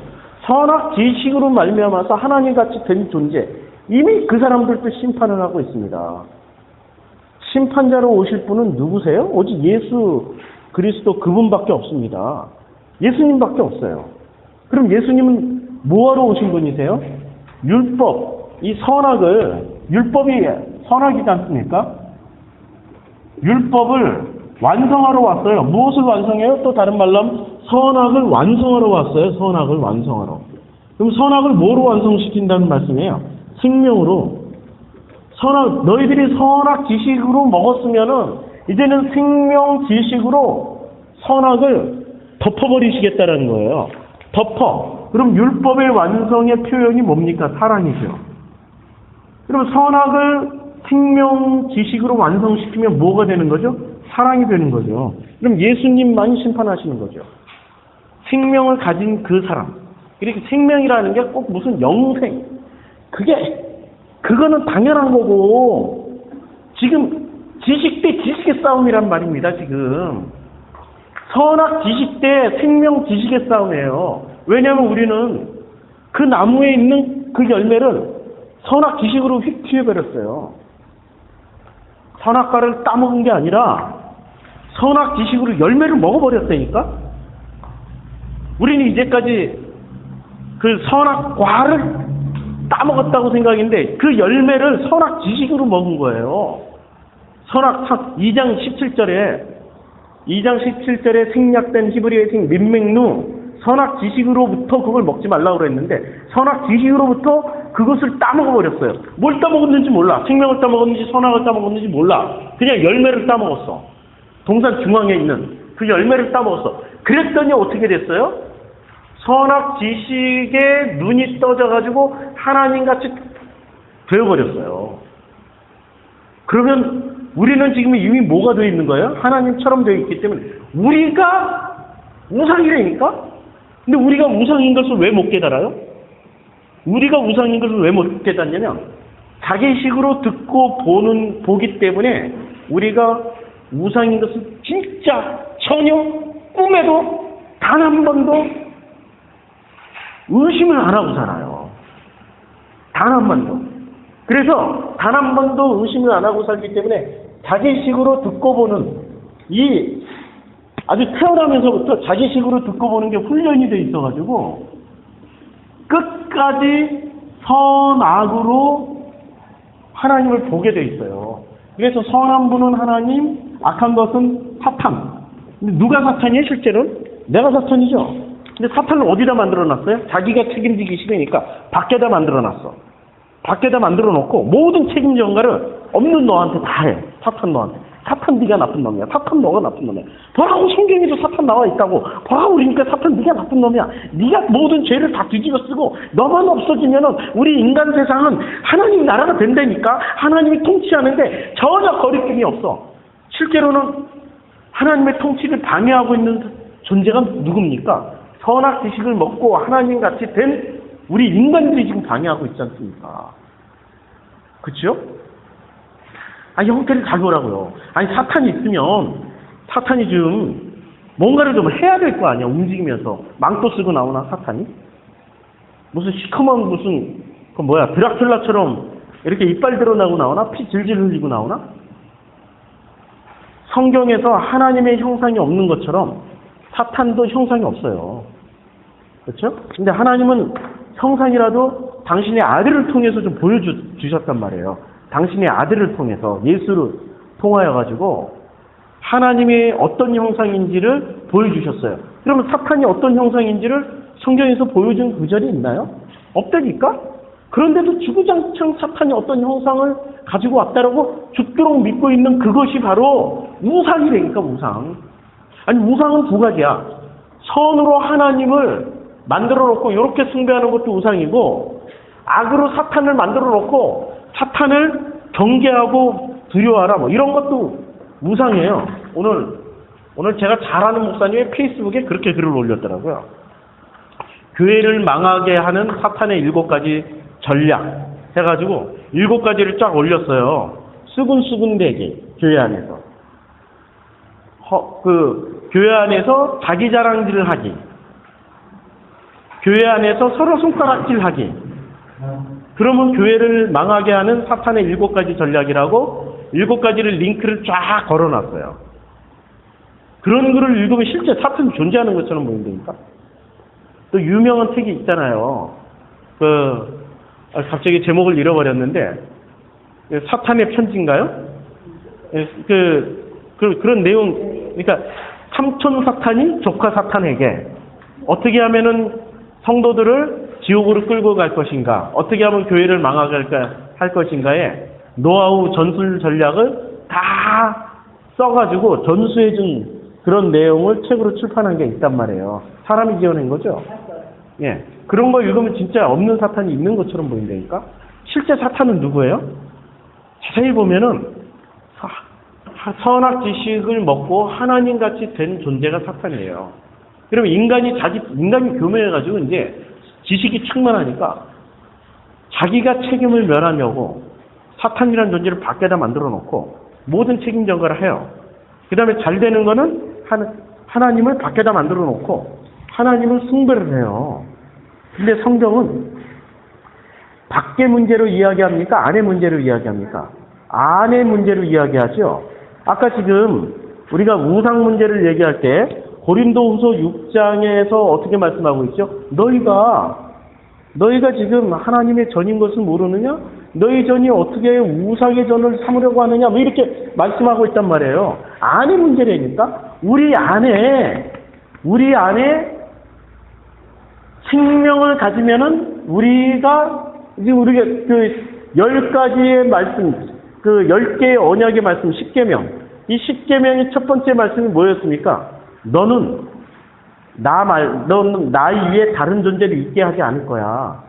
선악 지식으로 말미암아서 하나님같이 된 존재, 이미 그 사람들도 심판을 하고 있습니다. 심판자로 오실 분은 누구세요? 오직 예수 그리스도 그분밖에 없습니다. 예수님밖에 없어요. 그럼 예수님은 뭐하러 오신 분이세요? 율법, 이 선악을, 율법이 선악이지 않습니까? 율법을 완성하러 왔어요. 무엇을 완성해요? 또 다른 말로 하면 선악을 완성하러 왔어요. 선악을 완성하러. 그럼 선악을 뭐로 완성시킨다는 말씀이에요? 생명으로. 너희들이 선악 지식으로 먹었으면은 이제는 생명 지식으로 선악을 덮어버리시겠다는 거예요. 덮어. 그럼 율법의 완성의 표현이 뭡니까? 사랑이죠. 그럼 선악을 생명 지식으로 완성시키면 뭐가 되는 거죠? 사랑이 되는 거죠. 그럼 예수님만이 심판하시는 거죠. 생명을 가진 그 사람. 이렇게 생명이라는 게 꼭 무슨 영생. 그거는 당연한 거고, 지금 지식 대 지식의 싸움이란 말입니다, 지금. 선악 지식 대 생명 지식의 싸움이에요. 왜냐하면 우리는 그 나무에 있는 그 열매를 선악 지식으로 휙 튀어버렸어요. 선악과를 따먹은 게 아니라 선악 지식으로 열매를 먹어버렸다니까? 우리는 이제까지 그 선악과를 따먹었다고 생각했는데 그 열매를 선악 지식으로 먹은 거예요. 선악 2장 17절에 생략된 히브리어의 생 민맹루 선악 지식으로부터 그걸 먹지 말라고 그랬는데 선악 지식으로부터 그것을 따먹어버렸어요. 뭘 따먹었는지 몰라. 생명을 따먹었는지 선악을 따먹었는지 몰라. 그냥 열매를 따먹었어. 동산 중앙에 있는 그 열매를 따먹었어. 그랬더니 어떻게 됐어요? 선악 지식에 눈이 떠져가지고 하나님같이 되어버렸어요. 그러면 우리는 지금 이미 뭐가 되어 있는 거예요? 하나님처럼 되어 있기 때문에 우리가 우상이라니까? 근데 우리가 우상인 것을 왜 못 깨달아요? 우리가 우상인 것을 왜 못 깨닫냐면 자기식으로 듣고 보기 때문에 우리가 우상인 것을 진짜 전혀 꿈에도 단 한 번도 의심을 안 하고 살아요. 단 한 번도. 그래서 단 한 번도 의심을 안 하고 살기 때문에 자기식으로 듣고 보는 이 아주 태어나면서부터 자기식으로 듣고 보는 게 훈련이 돼 있어가지고 끝까지 선악으로 하나님을 보게 돼 있어요. 그래서 선한 분은 하나님, 악한 것은 사탄. 근데 누가 사탄이에요 실제로는? 내가 사탄이죠. 근데 사탄을 어디다 만들어놨어요? 자기가 책임지기 싫으니까 밖에다 만들어놨어. 밖에다 만들어놓고 모든 책임 전가를 없는 너한테 다 해. 사탄 너한테. 사탄 네가 나쁜 놈이야. 사탄 너가 나쁜 놈이야. 보라고 성경에도 사탄 나와 있다고. 보라고 그러니까 사탄 네가 나쁜 놈이야. 네가 모든 죄를 다 뒤집어 쓰고 너만 없어지면은 우리 인간 세상은 하나님 나라가 된다니까. 하나님이 통치하는데 전혀 거리낌이 없어. 실제로는 하나님의 통치를 방해하고 있는 존재가 누굽니까? 선악 지식을 먹고 하나님 같이 된 우리 인간들이 지금 방해하고 있지 않습니까? 그렇죠? 형태를 잘 보라고요. 사탄이 있으면 사탄이 좀 뭔가를 좀 해야 될 거 아니야. 움직이면서 망토 쓰고 나오나 사탄이? 무슨 시커먼 무슨 드라큘라처럼 이렇게 이빨 드러나고 나오나? 피 질질 흘리고 나오나? 성경에서 하나님의 형상이 없는 것처럼 사탄도 형상이 없어요. 그렇죠? 근데 하나님은 형상이라도 당신의 아들을 통해서 좀 보여주셨단 말이에요. 당신의 아들을 통해서 예수를 통하여 가지고 하나님의 어떤 형상인지를 보여주셨어요. 그러면 사탄이 어떤 형상인지를 성경에서 보여준 구절이 있나요? 없다니까? 그런데도 주구장창 사탄이 어떤 형상을 가지고 왔다라고 죽도록 믿고 있는 그것이 바로 우상이라니까, 우상. 우상은 두 가지야. 선으로 하나님을 만들어 놓고 이렇게 숭배하는 것도 우상이고, 악으로 사탄을 만들어 놓고 사탄을 경계하고 두려워하라 이런 것도 우상이에요. 오늘 제가 잘 아는 목사님이 페이스북에 그렇게 글을 올렸더라고요. 교회를 망하게 하는 사탄의 7가지 전략 해가지고 7가지를 쫙 올렸어요. 수근수근대기 교회 안에서. 교회 안에서 자기 자랑질을 하기. 교회 안에서 서로 손가락질하기. 그러면 교회를 망하게 하는 사탄의 7가지 전략이라고 7가지를 링크를 쫙 걸어놨어요. 그런 글을 읽으면 실제 사탄이 존재하는 것처럼 보인다니까. 또 유명한 책이 있잖아요. 갑자기 제목을 잃어버렸는데 사탄의 편지인가요? 그런 내용. 그러니까 삼촌 사탄이 조카 사탄에게 어떻게 하면은 성도들을 지옥으로 끌고 갈 것인가, 어떻게 하면 교회를 망하게 할 것인가에 노하우, 전술 전략을 다 써가지고 전수해준 그런 내용을 책으로 출판한 게 있단 말이에요. 사람이 지어낸 거죠. 예, 그런 거 읽으면 진짜 없는 사탄이 있는 것처럼 보인다니까. 실제 사탄은 누구예요? 자세히 보면은 선악 지식을 먹고 하나님 같이 된 존재가 사탄이에요. 그러면 인간이 교묘해가지고 이제 지식이 충만하니까 자기가 책임을 멸하려고 사탄이라는 존재를 밖에다 만들어 놓고 모든 책임 전가를 해요. 그 다음에 잘 되는 거는 하나님을 밖에다 만들어 놓고 하나님을 숭배를 해요. 근데 성경은 밖의 문제로 이야기합니까? 안의 문제로 이야기합니까? 안의 문제로 이야기하죠. 아까 지금 우리가 우상 문제를 얘기할 때 고린도후서 6장에서 어떻게 말씀하고 있죠? 너희가 지금 하나님의 전인 것을 모르느냐? 너희 전이 어떻게 우상의 전을 삼으려고 하느냐? 뭐 이렇게 말씀하고 있단 말이에요. 안의 문제라니까? 우리 안에 생명을 가지면은 우리가 그 10가지의 말씀, 그 10개의 언약의 말씀, 10계명. 이 10계명의 첫 번째 말씀이 뭐였습니까? 너는 나 위에 다른 존재를 있게 하지 않을 거야.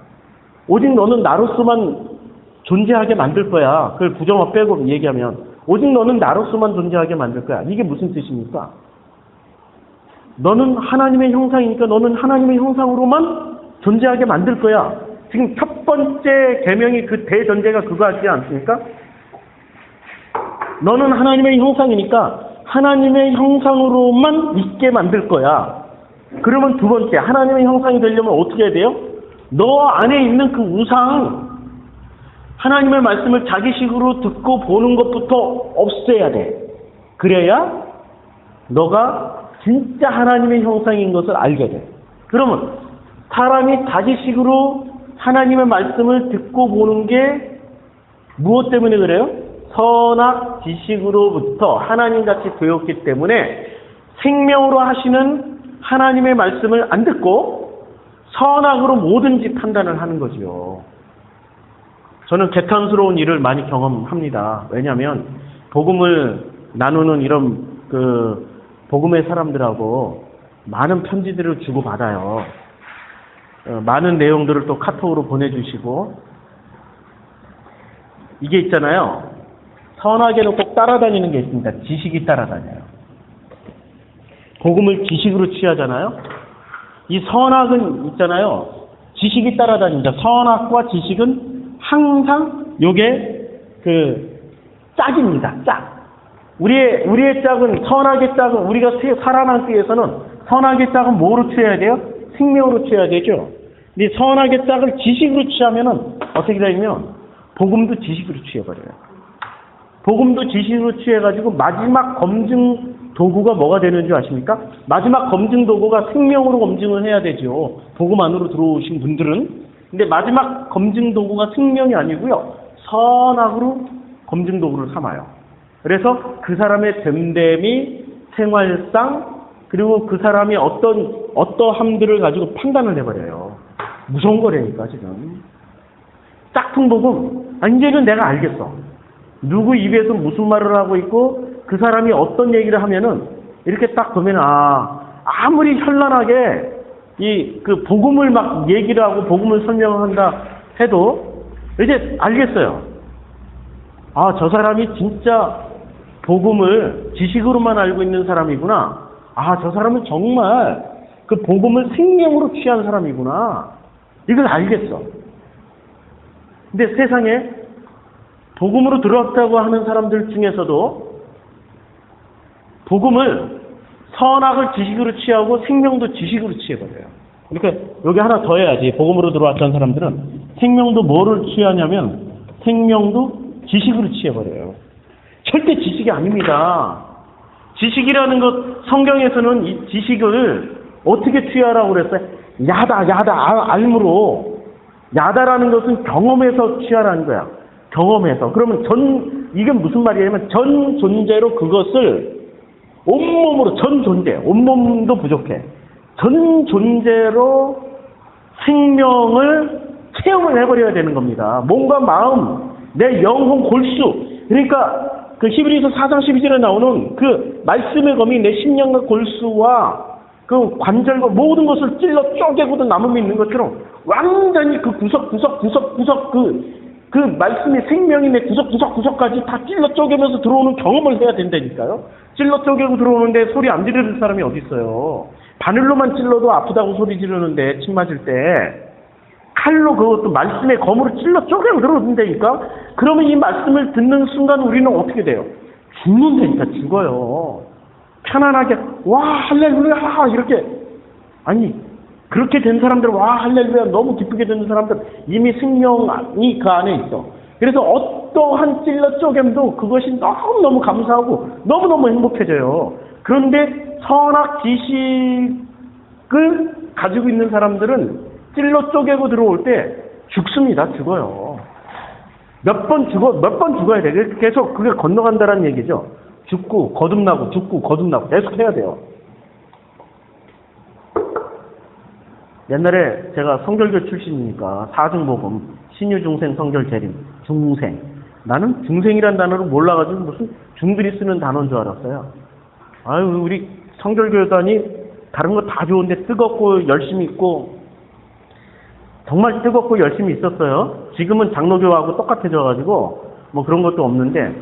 오직 너는 나로서만 존재하게 만들 거야. 그걸 부정어 빼고 얘기하면 오직 너는 나로서만 존재하게 만들 거야. 이게 무슨 뜻입니까? 너는 하나님의 형상이니까 너는 하나님의 형상으로만 존재하게 만들 거야. 지금 첫 번째 계명이 그 대전제가 그거 하지 않습니까? 너는 하나님의 형상이니까 하나님의 형상으로만 있게 만들 거야. 그러면 두 번째, 하나님의 형상이 되려면 어떻게 해야 돼요? 너 안에 있는 그 우상, 하나님의 말씀을 자기식으로 듣고 보는 것부터 없애야 돼. 그래야 너가 진짜 하나님의 형상인 것을 알게 돼. 그러면 사람이 자기식으로 하나님의 말씀을 듣고 보는 게 무엇 때문에 그래요? 선악 지식으로부터 하나님같이 되었기 때문에 생명으로 하시는 하나님의 말씀을 안 듣고 선악으로 뭐든지 판단을 하는 거지요. 저는 개탄스러운 일을 많이 경험합니다. 왜냐하면 복음을 나누는 이런 복음의 사람들하고 많은 편지들을 주고받아요. 많은 내용들을 또 카톡으로 보내주시고 이게 있잖아요. 선악에는 꼭 따라다니는 게 있습니다. 지식이 따라다녀요. 복음을 지식으로 취하잖아요. 이 선악은 있잖아요. 지식이 따라다닙니다. 선악과 지식은 항상 요게 짝입니다. 짝. 우리의 짝은, 선악의 짝은, 우리가 살아남기 위해서는 선악의 짝은 뭐로 취해야 돼요? 생명으로 취해야 되죠. 근데 선악의 짝을 지식으로 취하면은 어떻게 되냐면 복음도 지식으로 취해버려요. 복음도 지식으로 취해가지고 마지막 검증 도구가 뭐가 되는 줄 아십니까? 마지막 검증 도구가 생명으로 검증을 해야 되죠. 복음 안으로 들어오신 분들은. 근데 마지막 검증 도구가 생명이 아니고요. 선악으로 검증 도구를 삼아요. 그래서 그 사람의 됨됨이, 생활상, 그리고 그 사람이 어떠함들을 가지고 판단을 해버려요. 무서운 거라니까, 지금. 짝퉁 복음. 이제는 내가 알겠어. 누구 입에서 무슨 말을 하고 있고 그 사람이 어떤 얘기를 하면은 이렇게 딱 보면 아무리 현란하게 그 복음을 막 얘기를 하고 복음을 설명한다 해도 이제 알겠어요. 저 사람이 진짜 복음을 지식으로만 알고 있는 사람이구나. 저 사람은 정말 그 복음을 생명으로 취한 사람이구나. 이걸 알겠어. 근데 세상에 복음으로 들어왔다고 하는 사람들 중에서도 복음을 선악을 지식으로 취하고 생명도 지식으로 취해버려요. 그러니까 여기 하나 더 해야지. 복음으로 들어왔던 사람들은 생명도 뭐를 취하냐면 생명도 지식으로 취해버려요. 절대 지식이 아닙니다. 지식이라는 것, 성경에서는 이 지식을 어떻게 취하라고 그랬어요? 알므로. 야다라는 것은 경험에서 취하라는 거야. 경험에서. 그러면 이게 무슨 말이냐면 전 존재로 그것을 온몸으로, 전 존재, 온몸도 부족해. 전 존재로 생명을 체험을 해버려야 되는 겁니다. 몸과 마음, 내 영혼 골수. 그러니까 그 히브리서 4장 12절에 나오는 그 말씀의 검이 내 심령과 골수와 그 관절과 모든 것을 찔러 쪼개고도 남음이 있는 것처럼 완전히 그 구석 그 말씀의 생명이 내 구석까지 다 찔러 쪼개면서 들어오는 경험을 해야 된다니까요. 찔러 쪼개고 들어오는데 소리 안 지르는 사람이 어디 있어요. 바늘로만 찔러도 아프다고 소리 지르는데 침 맞을 때 칼로 그것도 말씀의 검으로 찔러 쪼개고 들어온다니까. 그러면 이 말씀을 듣는 순간 우리는 어떻게 돼요? 죽는다니까. 죽어요. 편안하게 와 할렐루야 이렇게. 아니 그렇게 된 사람들, 와 할렐루야 너무 기쁘게 듣는 사람들 이미 생명이 그 안에 있어. 그래서 어떠한 찔러 쪼개도 그것이 너무너무 감사하고 너무너무 행복해져요. 그런데 선악 지식을 가지고 있는 사람들은 찔러 쪼개고 들어올 때 죽습니다. 죽어요. 몇 번 죽어야 돼. 계속 그게 건너간다는 얘기죠. 죽고 거듭나고 계속 해야 돼요. 옛날에 제가 성결교 출신이니까 사중복음, 신유중생 성결재림, 중생. 나는 중생이란 단어를 몰라가지고 무슨 중들이 쓰는 단어인 줄 알았어요. 아유, 우리 성결교단이 다른 거 다 좋은데 뜨겁고 열심히 있고 정말 뜨겁고 열심히 있었어요. 지금은 장로교하고 똑같아져가지고 뭐 그런 것도 없는데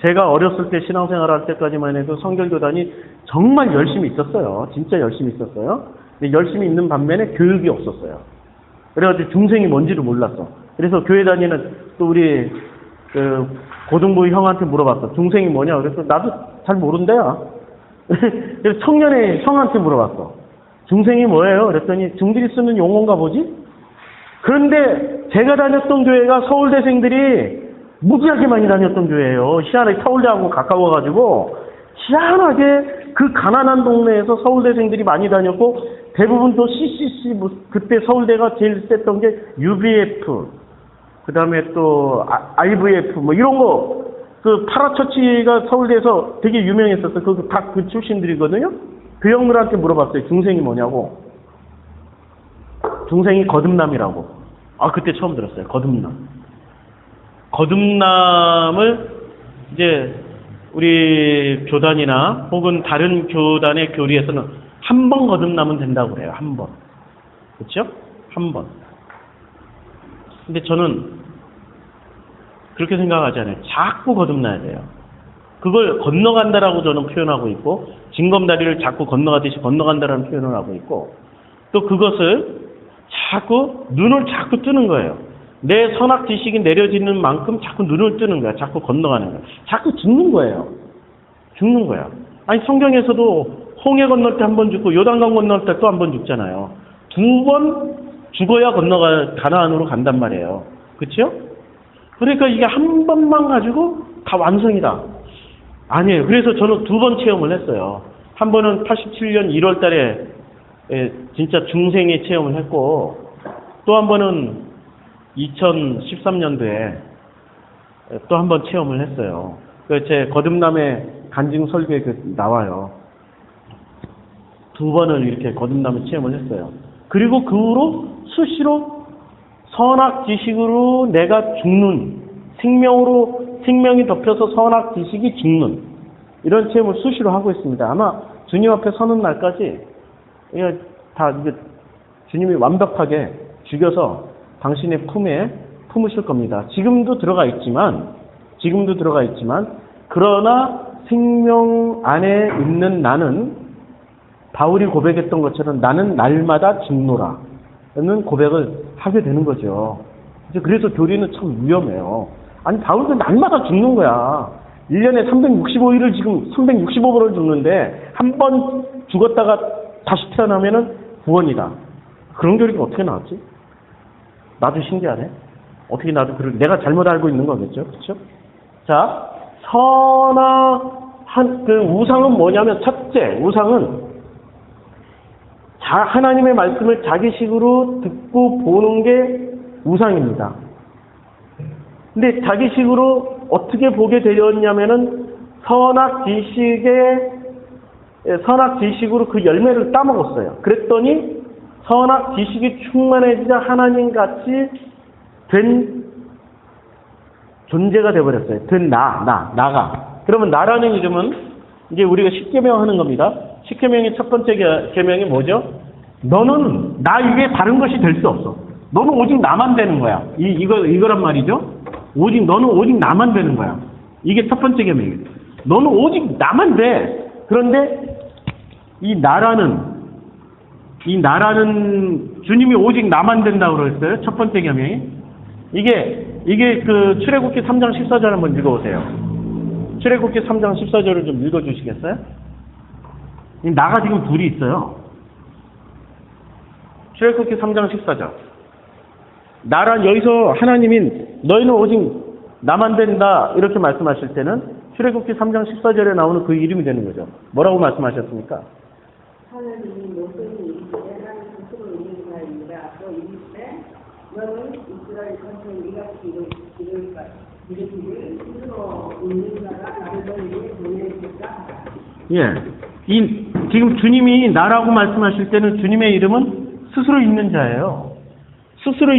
제가 어렸을 때 신앙생활 할 때까지만 해도 성결교단이 정말 열심히 있었어요. 진짜 열심히 있었어요. 근데 열심히 있는 반면에 교육이 없었어요. 그래가지고 중생이 뭔지를 몰랐어. 그래서 교회 다니는 또 우리 그 고등부 형한테 물어봤어. 중생이 뭐냐? 그래서 나도 잘 모른대요. 그래서 청년의 형한테 물어봤어. 중생이 뭐예요? 그랬더니 중들이 쓰는 용어인가 보지? 그런데 제가 다녔던 교회가 서울대생들이 무지하게 많이 다녔던 교회예요. 희한하게 서울대하고 가까워가지고 희한하게 그 가난한 동네에서 서울대생들이 많이 다녔고 대부분 또 CCC 그때 서울대가 제일 셌던 게 UBF 그 다음에 또 IVF 뭐 이런 거 그 파라처치가 서울대에서 되게 유명했었어요. 그 다 그 출신들이거든요. 그 형들한테 물어봤어요. 중생이 뭐냐고. 중생이 거듭남이라고. 아 그때 처음 들었어요. 거듭남. 거듭남을 이제 우리 교단이나 혹은 다른 교단의 교리에서는 한 번 거듭나면 된다고 그래요. 한 번. 그렇죠? 한 번. 근데 저는 그렇게 생각하지 않아요. 자꾸 거듭나야 돼요. 그걸 건너간다라고 저는 표현하고 있고 징검다리를 자꾸 건너가듯이 건너간다라는 표현을 하고 있고 또 그것을 자꾸 눈을 자꾸 뜨는 거예요. 내 선악 지식이 내려지는 만큼 자꾸 눈을 뜨는 거야. 자꾸 건너가는 거야. 자꾸 죽는 거예요. 죽는 거야. 아니 성경에서도 홍해 건널 때 한 번 죽고 요단강 건널 때 또 한 번 죽잖아요. 2번 죽어야 가나안으로 간단 말이에요. 그렇죠? 그러니까 이게 한 번만 가지고 다 완성이다. 아니에요. 그래서 저는 2번 체험을 했어요. 한 번은 87년 1월 달에 진짜 중생의 체험을 했고 또 한 번은 2013년도에 또 한 번 체험을 했어요. 제 거듭남의 간증 설교에 나와요. 2번을 이렇게 거듭남의 체험을 했어요. 그리고 그 후로 수시로 선악 지식으로 내가 죽는 생명이 덮여서 선악 지식이 죽는 이런 체험을 수시로 하고 있습니다. 아마 주님 앞에 서는 날까지 이게 주님이 완벽하게 죽여서 당신의 품에 품으실 겁니다. 지금도 들어가 있지만 그러나 생명 안에 있는 나는 바울이 고백했던 것처럼 나는 날마다 죽노라 는 고백을 하게 되는 거죠. 그래서 교리는 참 위험해요. 아니 바울도 날마다 죽는 거야. 1년에 365일을 지금 365번을 죽는데 한 번 죽었다가 다시 태어나면은 구원이다. 그런 교리가 어떻게 나왔지? 나도 신기하네. 어떻게 나도 내가 잘못 알고 있는 거겠죠? 그렇죠? 자, 그 우상은 뭐냐면, 첫째, 우상은 하나님의 말씀을 자기식으로 듣고 보는 게 우상입니다. 근데 자기식으로 어떻게 보게 되었냐면은 선악 지식으로 그 열매를 따먹었어요. 그랬더니 선악 지식이 충만해지자 하나님 같이 된 존재가 되어버렸어요. 나가. 그러면 나라는 이름은 이제 우리가 십계명 하는 겁니다. 십계명의 첫 번째 계명이 뭐죠? 너는 나 이외에 다른 것이 될 수 없어. 너는 오직 나만 되는 거야. 이거란 말이죠. 너는 오직 나만 되는 거야. 이게 첫 번째 계명이에요. 너는 오직 나만 돼. 그런데 이 나라는 주님이 오직 나만 된다고 그랬어요. 첫 번째 계명이. 이게 그 출애굽기 3장 14절 한번 읽어보세요. 출애굽기 3장 14절을 좀 읽어주시겠어요? 나가 지금 둘이 있어요. 출애굽기 3장 14절. 나란 여기서 하나님이 너희는 오직 나만 된다 이렇게 말씀하실 때는 출애굽기 3장 14절에 나오는 그 이름이 되는 거죠. 뭐라고 말씀하셨습니까? 하나님이 모세에게 이르시되 나는 스스로 있는 자이니라. 또 이르시되 너는 이스라엘 전체 이같이 이르기를 스스로 있는 자가 나를 너희에게 보내주겠다. 예, 지금 주님이 나라고 말씀하실 때는 주님의 이름은 스스로 있는 자예요. 스스로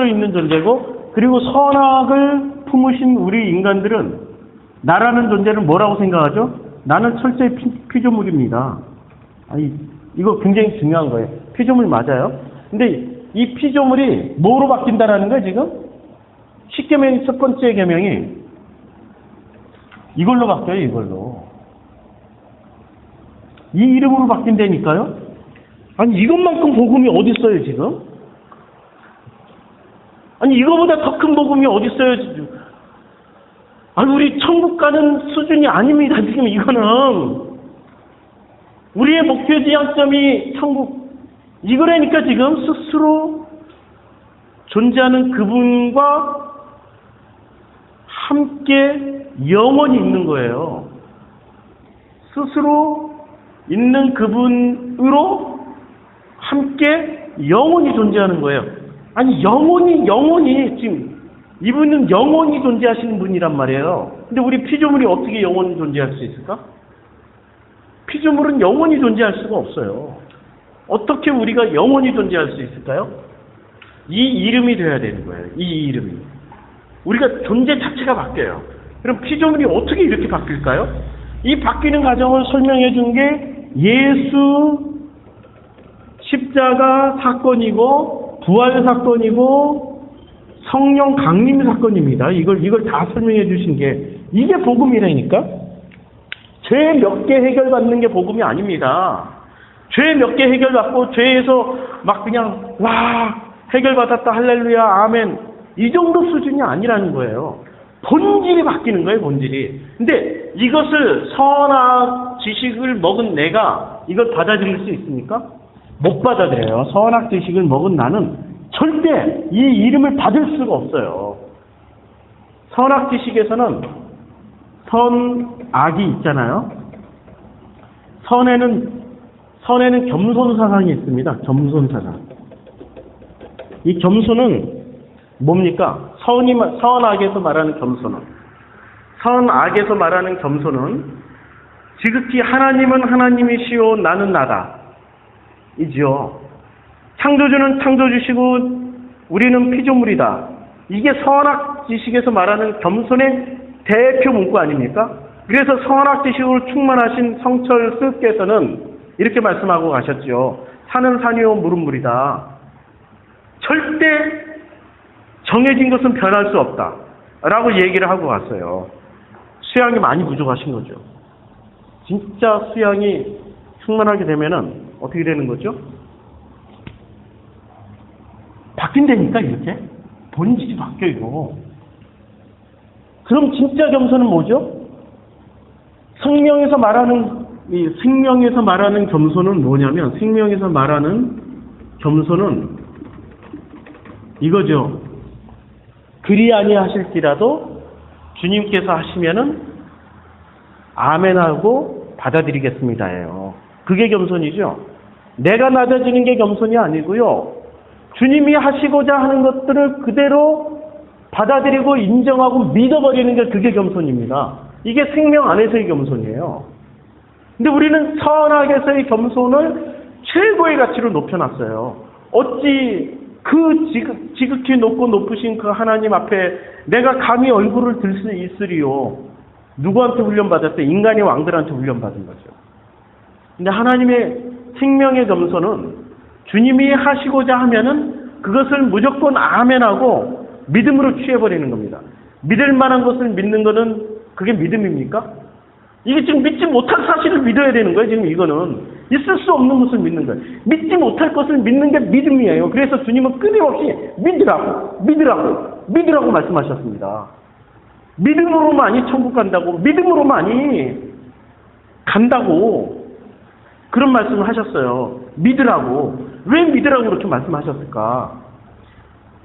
있는 존재고, 그리고 선악을 품으신 우리 인간들은 나라는 존재를 뭐라고 생각하죠? 나는 철저히 피조물입니다. 이거 굉장히 중요한 거예요. 피조물 맞아요. 근데 이 피조물이 뭐로 바뀐다라는 거예요, 지금? 십계명의 첫 번째 계명이 이걸로 바뀌어요, 이걸로. 이 이름으로 바뀐다니까요? 이것만큼 복음이 어디 있어요, 지금? 이거보다 더 큰 복음이 어디 있어요, 지금? 우리 천국 가는 수준이 아닙니다, 지금 이거는. 우리의 목표 지향점이 천국. 이거라니까 지금 스스로 존재하는 그분과 함께 영원히 있는 거예요. 스스로 있는 그분으로 함께 영원히 존재하는 거예요. 영원히 지금 이분은 영원히 존재하시는 분이란 말이에요. 근데 우리 피조물이 어떻게 영원히 존재할 수 있을까? 피조물은 영원히 존재할 수가 없어요. 어떻게 우리가 영원히 존재할 수 있을까요? 이 이름이 돼야 되는 거예요. 이 이름이. 우리가 존재 자체가 바뀌어요. 그럼 피조물이 어떻게 이렇게 바뀔까요? 이 바뀌는 과정을 설명해 준 게 예수 십자가 사건이고 부활 사건이고 성령 강림 사건입니다. 이걸 다 설명해 주신 게 이게 복음이라니까. 죄 몇 개 해결받는 게 복음이 아닙니다. 죄 몇 개 해결받고 죄에서 막 그냥 해결받았다 할렐루야 아멘 이 정도 수준이 아니라는 거예요. 본질이 바뀌는 거예요, 본질이. 근데 이것을 선악 지식을 먹은 내가 이걸 받아들일 수 있습니까? 못 받아들여요. 선악 지식을 먹은 나는 절대 이 이름을 받을 수가 없어요. 선악 지식에서는 선악이 있잖아요. 선에는 겸손 사상이 있습니다. 겸손 사상. 이 겸손은 뭡니까? 선악에서 말하는 겸손은. 선악에서 말하는 겸손은 지극히 하나님은 하나님이시오 나는 나다. 이지요. 창조주는 창조주시고 우리는 피조물이다. 이게 선악 지식에서 말하는 겸손의 대표 문구 아닙니까? 그래서 선악 지식으로 충만하신 성철 스께서는 이렇게 말씀하고 가셨죠. 산은 산이요 물은 물이다. 절대 정해진 것은 변할 수 없다. 라고 얘기를 하고 갔어요. 수양이 많이 부족하신 거죠. 진짜 수양이 충만하게 되면은 어떻게 되는 거죠? 바뀐다니까, 이렇게. 본질이 바뀌어요. 그럼 진짜 겸손은 뭐죠? 성경에서 말하는 이 생명에서 말하는 겸손은 뭐냐면, 생명에서 말하는 겸손은 이거죠. 그리 아니하실지라도 주님께서 하시면은 아멘하고 받아들이겠습니다예요. 그게 겸손이죠. 내가 낮아지는 게 겸손이 아니고요. 주님이 하시고자 하는 것들을 그대로 받아들이고 인정하고 믿어버리는 게 그게 겸손입니다. 이게 생명 안에서의 겸손이에요. 근데 우리는 선악에서의 겸손을 최고의 가치로 높여놨어요. 어찌 그 지극히 높고 높으신 그 하나님 앞에 내가 감히 얼굴을 들 수 있으리요. 누구한테 훈련받았어요? 인간의 왕들한테 훈련받은 거죠. 근데 하나님의 생명의 겸손은 주님이 하시고자 하면은 그것을 무조건 아멘하고 믿음으로 취해버리는 겁니다. 믿을 만한 것을 믿는 것은 그게 믿음입니까? 이게 지금 믿지 못할 사실을 믿어야 되는 거예요. 지금 이거는 있을 수 없는 것을 믿는 거예요. 믿지 못할 것을 믿는 게 믿음이에요. 그래서 주님은 끊임없이 믿으라고 말씀하셨습니다. 믿음으로만이 천국 간다고, 믿음으로만이 간다고 그런 말씀을 하셨어요. 믿으라고. 왜 믿으라고 그렇게 말씀하셨을까?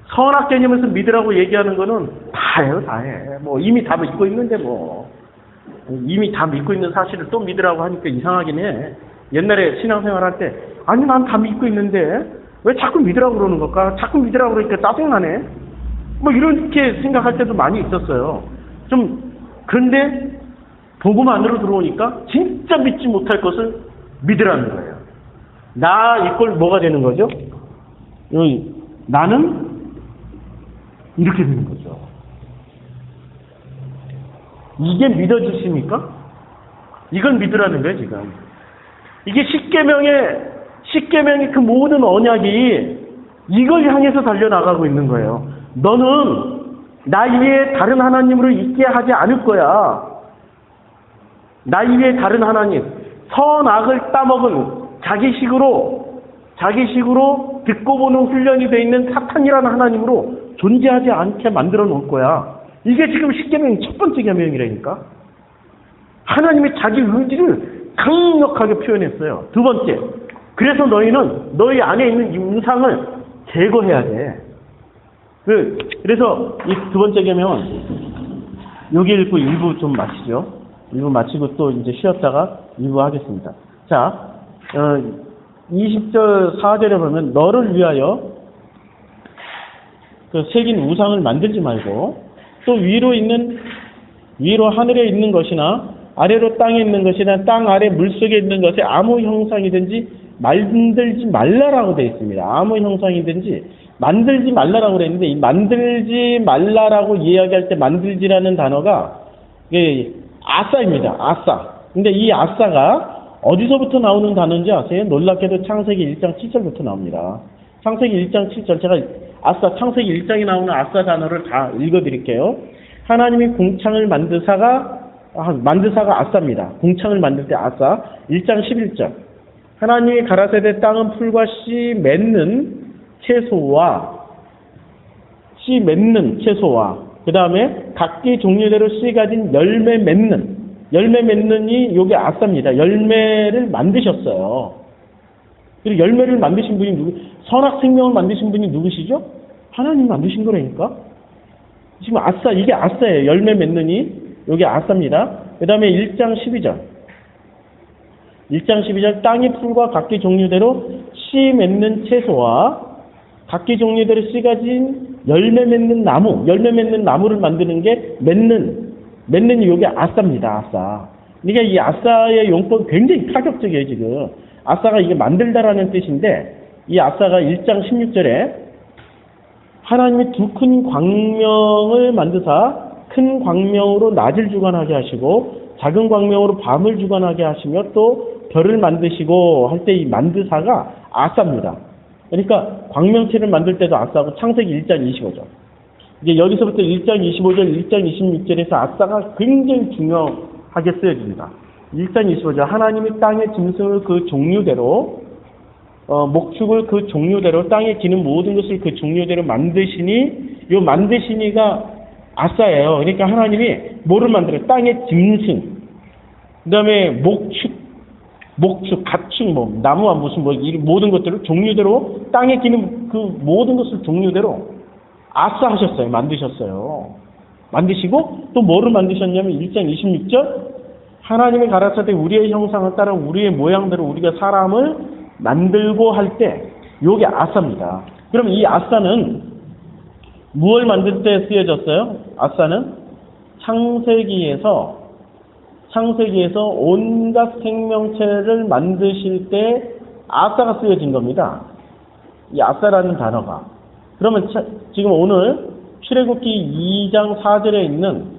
선악 개념에서 믿으라고 얘기하는 거는 다예요, 다해. 뭐 이미 다 믿고 있는데 뭐. 이미 다 믿고 있는 사실을 또 믿으라고 하니까 이상하긴 해. 옛날에 신앙생활 할 때, 아니 난 다 믿고 있는데 왜 자꾸 믿으라고 그러는 걸까? 자꾸 믿으라고 그러니까 짜증나네. 뭐 이렇게 생각할 때도 많이 있었어요. 그런데 복음 안으로 들어오니까 진짜 믿지 못할 것을 믿으라는 거예요. 이걸 뭐가 되는 거죠? 나는 이렇게 되는 거죠. 이게 믿어지십니까? 이걸 믿으라는 거예요, 지금. 이게 십계명의 그 모든 언약이 이걸 향해서 달려나가고 있는 거예요. 너는 나 이외에 다른 하나님으로 있게 하지 않을 거야. 나 이외에 다른 하나님, 선악을 따먹은 자기식으로 듣고 보는 훈련이 되어 있는 사탄이라는 하나님으로 존재하지 않게 만들어 놓을 거야. 이게 지금 십계명의 첫 번째 계명이라니까. 하나님의 자기 의지를 강력하게 표현했어요. 두 번째, 그래서 너희는 너희 안에 있는 이 우상을 제거해야 돼. 그래서 이 두 번째 계명은 여기 읽고 1부 좀 마치죠. 1부 마치고 또 이제 쉬었다가 2부 하겠습니다. 자, 20절 4절에 보면 너를 위하여 그 새긴 우상을 만들지 말고 또 위로 하늘에 있는 것이나 아래로 땅에 있는 것이나 땅 아래 물속에 있는 것에 아무 형상이든지 만들지 말라라고 되어 있습니다. 아무 형상이든지 만들지 말라라고 그랬는데 이 만들지 말라라고 이야기할 때 만들지라는 단어가 아싸입니다. 아싸. 근데 이 아싸가 어디서부터 나오는 단어인지 아세요? 놀랍게도 창세기 1장 7절부터 나옵니다. 창세기 1장 7절 제가 창세기 1장에 나오는 아싸 단어를 다 읽어드릴게요. 하나님이 궁창을 만드사가 아싸입니다. 궁창을 만들 때 아싸. 1장 11절. 하나님이 가라사대 땅은 풀과 씨 맺는 채소와 그 다음에 각기 종류대로 씨 가진 열매 맺는이 요게 아싸입니다. 열매를 만드셨어요. 그리고 열매를 만드신 분이 선악 생명을 만드신 분이 누구시죠? 하나님 만드신 거라니까. 지금 이게 아싸예요. 열매 맺느니 요게 아싸입니다. 그 다음에 1장 12절 땅의 풀과 각기 종류대로 씨 맺는 채소와 각기 종류대로 씨 가진 열매 맺는 나무를 만드는 게 맺는이 요게 아싸입니다. 아싸. 그러니까 이 아싸의 용법이 굉장히 파격적이에요. 지금 아싸가 이게 만들다라는 뜻인데 이 아싸가 1장 16절에 하나님이 두 큰 광명을 만드사 큰 광명으로 낮을 주관하게 하시고 작은 광명으로 밤을 주관하게 하시며 또 별을 만드시고 할 때 이 만드사가 아싸입니다. 그러니까 광명체를 만들 때도 아싸고 창세기 1장 25절. 이제 여기서부터 1장 25절, 1장 26절에서 아싸가 굉장히 중요하게 쓰여집니다. 1장 25절 하나님이 땅의 짐승을 그 종류대로 목축을 그 종류대로 땅에 기는 모든 것을 그 종류대로 만드시니 요 만드시니가 아싸예요. 그러니까 하나님이 뭐를 만들어요? 땅의 짐승, 그 다음에 목축, 목축, 가축, 뭐 나무와 무슨 뭐 이 모든 것들을 종류대로 땅에 기는 그 모든 것을 종류대로 아싸하셨어요. 만드셨어요. 만드시고 또 뭐를 만드셨냐면 1장 26절 하나님이 가라사대 우리의 형상을 따라 우리의 모양대로 우리가 사람을 만들고 할 때 요게 아싸입니다. 그럼 이 아싸는 무엇을 만들 때 쓰여졌어요? 아싸는 창세기에서 온갖 생명체를 만드실 때 아싸가 쓰여진 겁니다. 이 아싸라는 단어가. 그러면 지금 오늘 출애굽기 2장 4절에 있는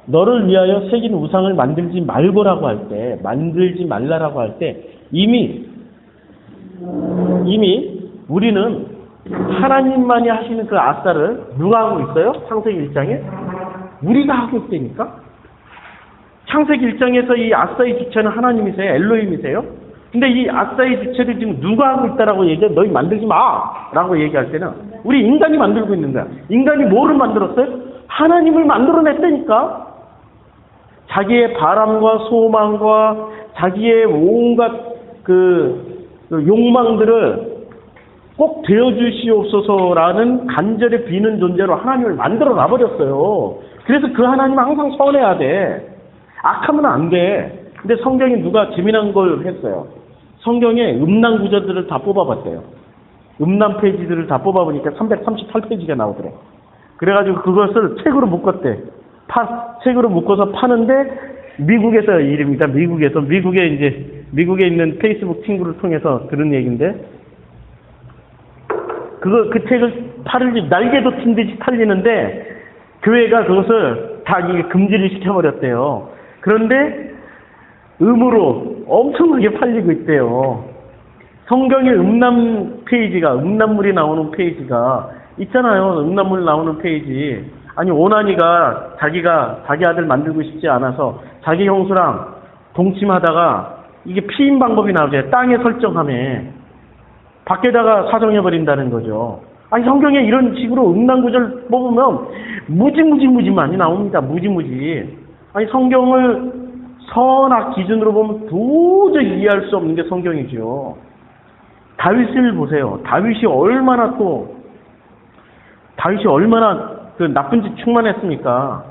너를 위하여 새긴 우상을 만들지 말고라고 할 때, 만들지 말라라고 할 때 이미 우리는 하나님만이 하시는 그 아싸를 누가 하고 있어요? 창세기 1장에? 우리가 하고 있다니까? 창세기 1장에서 이 아싸의 주체는 하나님이세요? 엘로힘이세요? 근데 이 아싸의 주체를 지금 누가 하고 있다라고 얘기해? 너희 만들지 마! 라고 얘기할 때는 우리 인간이 만들고 있는 거야. 인간이 뭐를 만들었어요? 하나님을 만들어냈다니까? 자기의 바람과 소망과 자기의 온갖 그 욕망들을 꼭 되어주시옵소서라는 간절히 비는 존재로 하나님을 만들어 놔버렸어요. 그래서 그 하나님은 항상 선해야 돼. 악하면 안 돼. 근데 성경에 누가 재미난 걸 했어요. 성경에 음란 구절들을 다 뽑아봤대요. 음란 페이지들을 다 뽑아보니까 338페이지가 나오더래. 그래가지고 그것을 책으로 묶었대. 책으로 묶어서 파는데 미국에서 일입니다. 미국에 있는 페이스북 친구를 통해서 들은 얘기인데 그 책을 팔을지 날개도 튄 듯이 팔리는데 교회가 그것을 다 이게 금지를 시켜버렸대요. 그런데 음으로 엄청나게 팔리고 있대요. 성경에 음란물이 나오는 페이지가 있잖아요. 음란물 나오는 페이지. 아니 오나니가 자기 아들 만들고 싶지 않아서 자기 형수랑 동침하다가 이게 피임 방법이 나오죠. 땅에 설정함에 밖에다가 사정해버린다는 거죠. 아니 성경에 이런 식으로 음란 구절 뽑으면 무지 많이 나옵니다. 무지. 아니 성경을 선악 기준으로 보면 도저히 이해할 수 없는 게 성경이죠. 다윗을 보세요. 다윗이 얼마나 그 나쁜 짓 충만했습니까?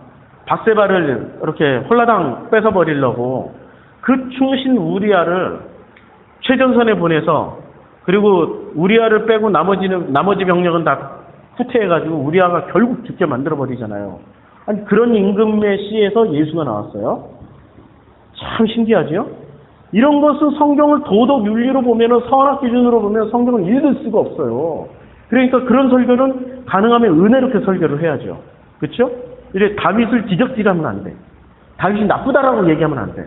밧세바를 이렇게 홀라당 뺏어버리려고 그 충신 우리아를 최전선에 보내서 그리고 우리아를 빼고 나머지 병력은 다 후퇴해가지고 우리아가 결국 죽게 만들어버리잖아요. 아니 그런 임금의 시에서 예수가 나왔어요. 참 신기하죠? 이런 것은 성경을 도덕 윤리로 보면은 선악 기준으로 보면 성경을 읽을 수가 없어요. 그러니까 그런 설교는 가능하면 은혜롭게 설교를 해야죠. 그렇죠? 이래 다윗을 지적질하면 안 돼. 다윗이 나쁘다라고 얘기하면 안 돼.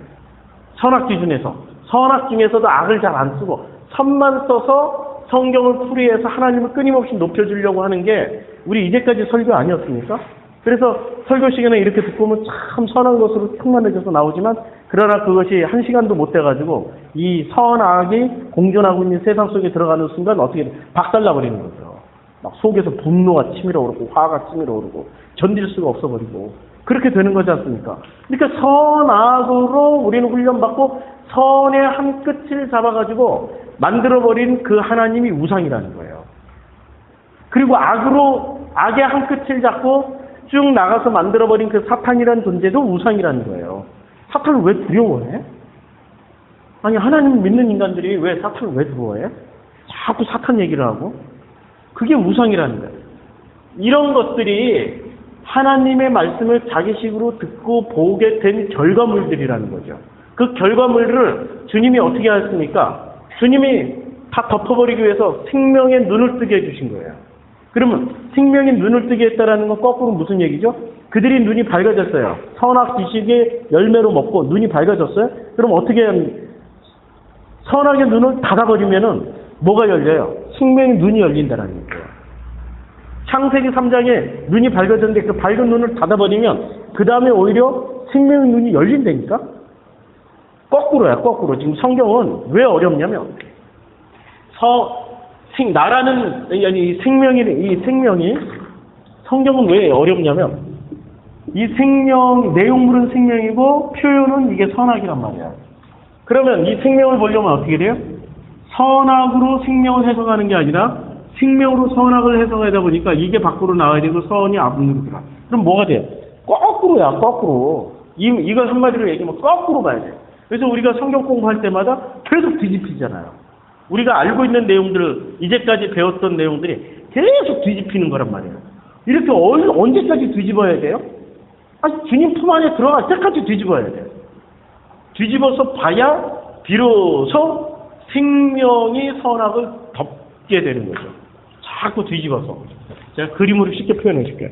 선악 기준에서 선악 중에서도 악을 잘 안 쓰고 선만 써서 성경을 풀이해서 하나님을 끊임없이 높여주려고 하는 게 우리 이제까지 설교 아니었습니까? 그래서 설교 시간에 이렇게 듣고 보면 참 선한 것으로 충만해져서 나오지만 그러나 그것이 한 시간도 못 돼가지고 이 선악이 공존하고 있는 세상 속에 들어가는 순간 어떻게 박살나버리는 거죠. 막 속에서 분노가 치밀어 오르고 화가 치밀어 오르고 견딜 수가 없어버리고 그렇게 되는 거지 않습니까? 그러니까 선악으로 우리는 훈련받고 선의 한 끝을 잡아가지고 만들어버린 그 하나님이 우상이라는 거예요. 그리고 악의 한 끝을 잡고 쭉 나가서 만들어버린 그 사탄이라는 존재도 우상이라는 거예요. 사탄을 왜 두려워해? 아니 하나님 믿는 인간들이 왜 사탄을 왜 두려워해? 자꾸 사탄 얘기를 하고 그게 우상이라는 거예요. 이런 것들이 하나님의 말씀을 자기식으로 듣고 보게 된 결과물들이라는 거죠. 그 결과물을 주님이 어떻게 하셨습니까? 주님이 다 덮어버리기 위해서 생명의 눈을 뜨게 해주신 거예요. 그러면 생명의 눈을 뜨게 했다라는 건 거꾸로 무슨 얘기죠? 그들이 눈이 밝아졌어요. 선악 지식의 열매로 먹고 눈이 밝아졌어요? 그럼 어떻게 선악의 눈을 닫아버리면은 뭐가 열려요? 생명의 눈이 열린다는 거예요. 창세기 3장에 눈이 밝아졌는데 그 밝은 눈을 닫아버리면 그 다음에 오히려 생명의 눈이 열린다니까? 거꾸로야, 거꾸로. 지금 성경은 왜 어렵냐면 나라는 이 생명이 성경은 왜 어렵냐면 이 생명 내용물은 생명이고 표현은 이게 선악이란 말이야. 그러면 이 생명을 보려면 어떻게 돼요? 선악으로 생명을 해석하는 게 아니라 생명으로 선악을 해석하다 보니까 이게 밖으로 나와야 되고 선이 앞으로 들어가. 그럼 뭐가 돼요? 거꾸로야, 거꾸로. 이걸 한마디로 얘기하면 거꾸로 봐야 돼요. 그래서 우리가 성경 공부할 때마다 계속 뒤집히잖아요. 우리가 알고 있는 내용들을, 이제까지 배웠던 내용들이 계속 뒤집히는 거란 말이에요. 이렇게 언제까지 뒤집어야 돼요? 주님 품 안에 들어갈 때까지 뒤집어야 돼요. 뒤집어서 봐야 비로소 생명이 선악을 덮게 되는 거죠. 자꾸 뒤집어서. 제가 그림으로 쉽게 표현해 줄게요.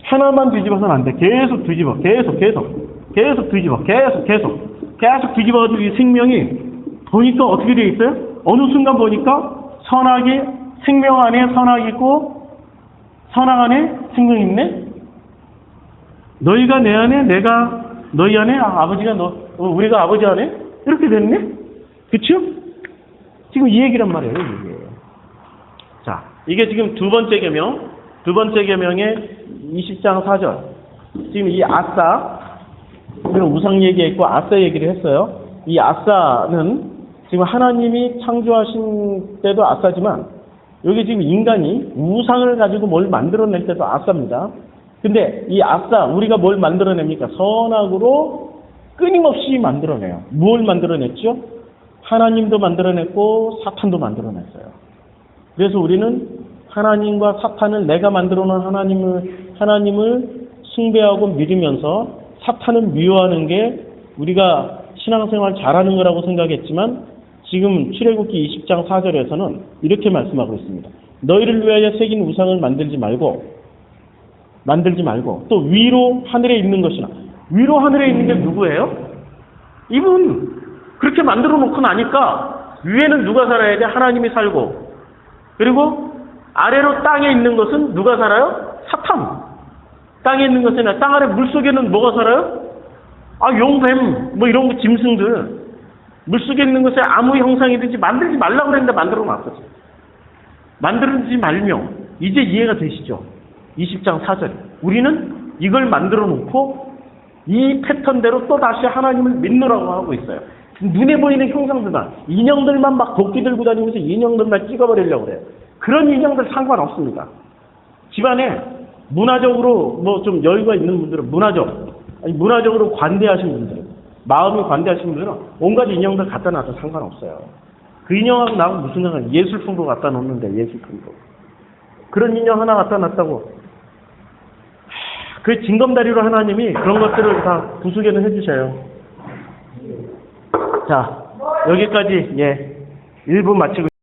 하나만 뒤집어서는 안 돼. 계속 뒤집어. 계속 뒤집어. 계속 뒤집어가지고 이 생명이 보니까 어떻게 되어 있어요? 어느 순간 보니까 선악이, 생명 안에 선악이 있고 선악 안에 생명이 있네? 너희가 내 안에, 내가 너희 안에, 아버지가 우리가 아버지 안에? 이렇게 됐네? 그쵸? 지금 이 얘기란 말이에요, 이게. 자, 이게 지금 두 번째 계명의 20장 4절. 지금 이 아싸, 우리가 우상 얘기했고 아싸 얘기를 했어요. 이 아싸는 지금 하나님이 창조하신 때도 아싸지만 여기 지금 인간이 우상을 가지고 뭘 만들어낼 때도 아싸입니다. 근데 이 아싸, 우리가 뭘 만들어냅니까? 선악으로 끊임없이 만들어내요. 뭘 만들어냈죠? 하나님도 만들어냈고 사탄도 만들어냈어요. 그래서 우리는 하나님과 사탄을, 내가 만들어 놓은 하나님을 숭배하고 믿으면서 사탄을 미워하는 게 우리가 신앙생활 잘하는 거라고 생각했지만 지금 출애굽기 20장 4절에서는 이렇게 말씀하고 있습니다. 너희를 위하여 새긴 우상을 만들지 말고 또 위로 하늘에 있는 것이나. 위로 하늘에 있는 게 누구예요? 이분 그렇게 만들어 놓고 나니까 위에는 누가 살아야 돼? 하나님이 살고, 그리고 아래로 땅에 있는 것은 누가 살아요? 사탄. 땅에 있는 것은, 땅 아래 물속에는 뭐가 살아요? 용뱀 뭐 이런 거, 짐승들. 물속에 있는 것에 아무 형상이든지 만들지 말라고 그랬는데 만들어 놨었지. 만들지 말며. 이제 이해가 되시죠? 20장 4절. 우리는 이걸 만들어 놓고 이 패턴대로 또 다시 하나님을 믿노라고 하고 있어요. 눈에 보이는 형상들만, 인형들만 막 도끼 들고 다니면서 인형들만 찍어버리려고 그래요. 그런 인형들 상관없습니다. 집안에 문화적으로 뭐 좀 여유가 있는 분들은 문화적으로 관대하신 분들은, 마음이 관대하신 분들은 온갖 인형들 갖다 놔도 상관없어요. 그 인형하고 나하고 무슨 상관? 예술품도 갖다 놓는데, 예술품도. 그런 인형 하나 갖다 놨다고 그 징검다리로 하나님이 그런 것들을 다 부수게는 해주셔요. 자, 여기까지 1부 마치고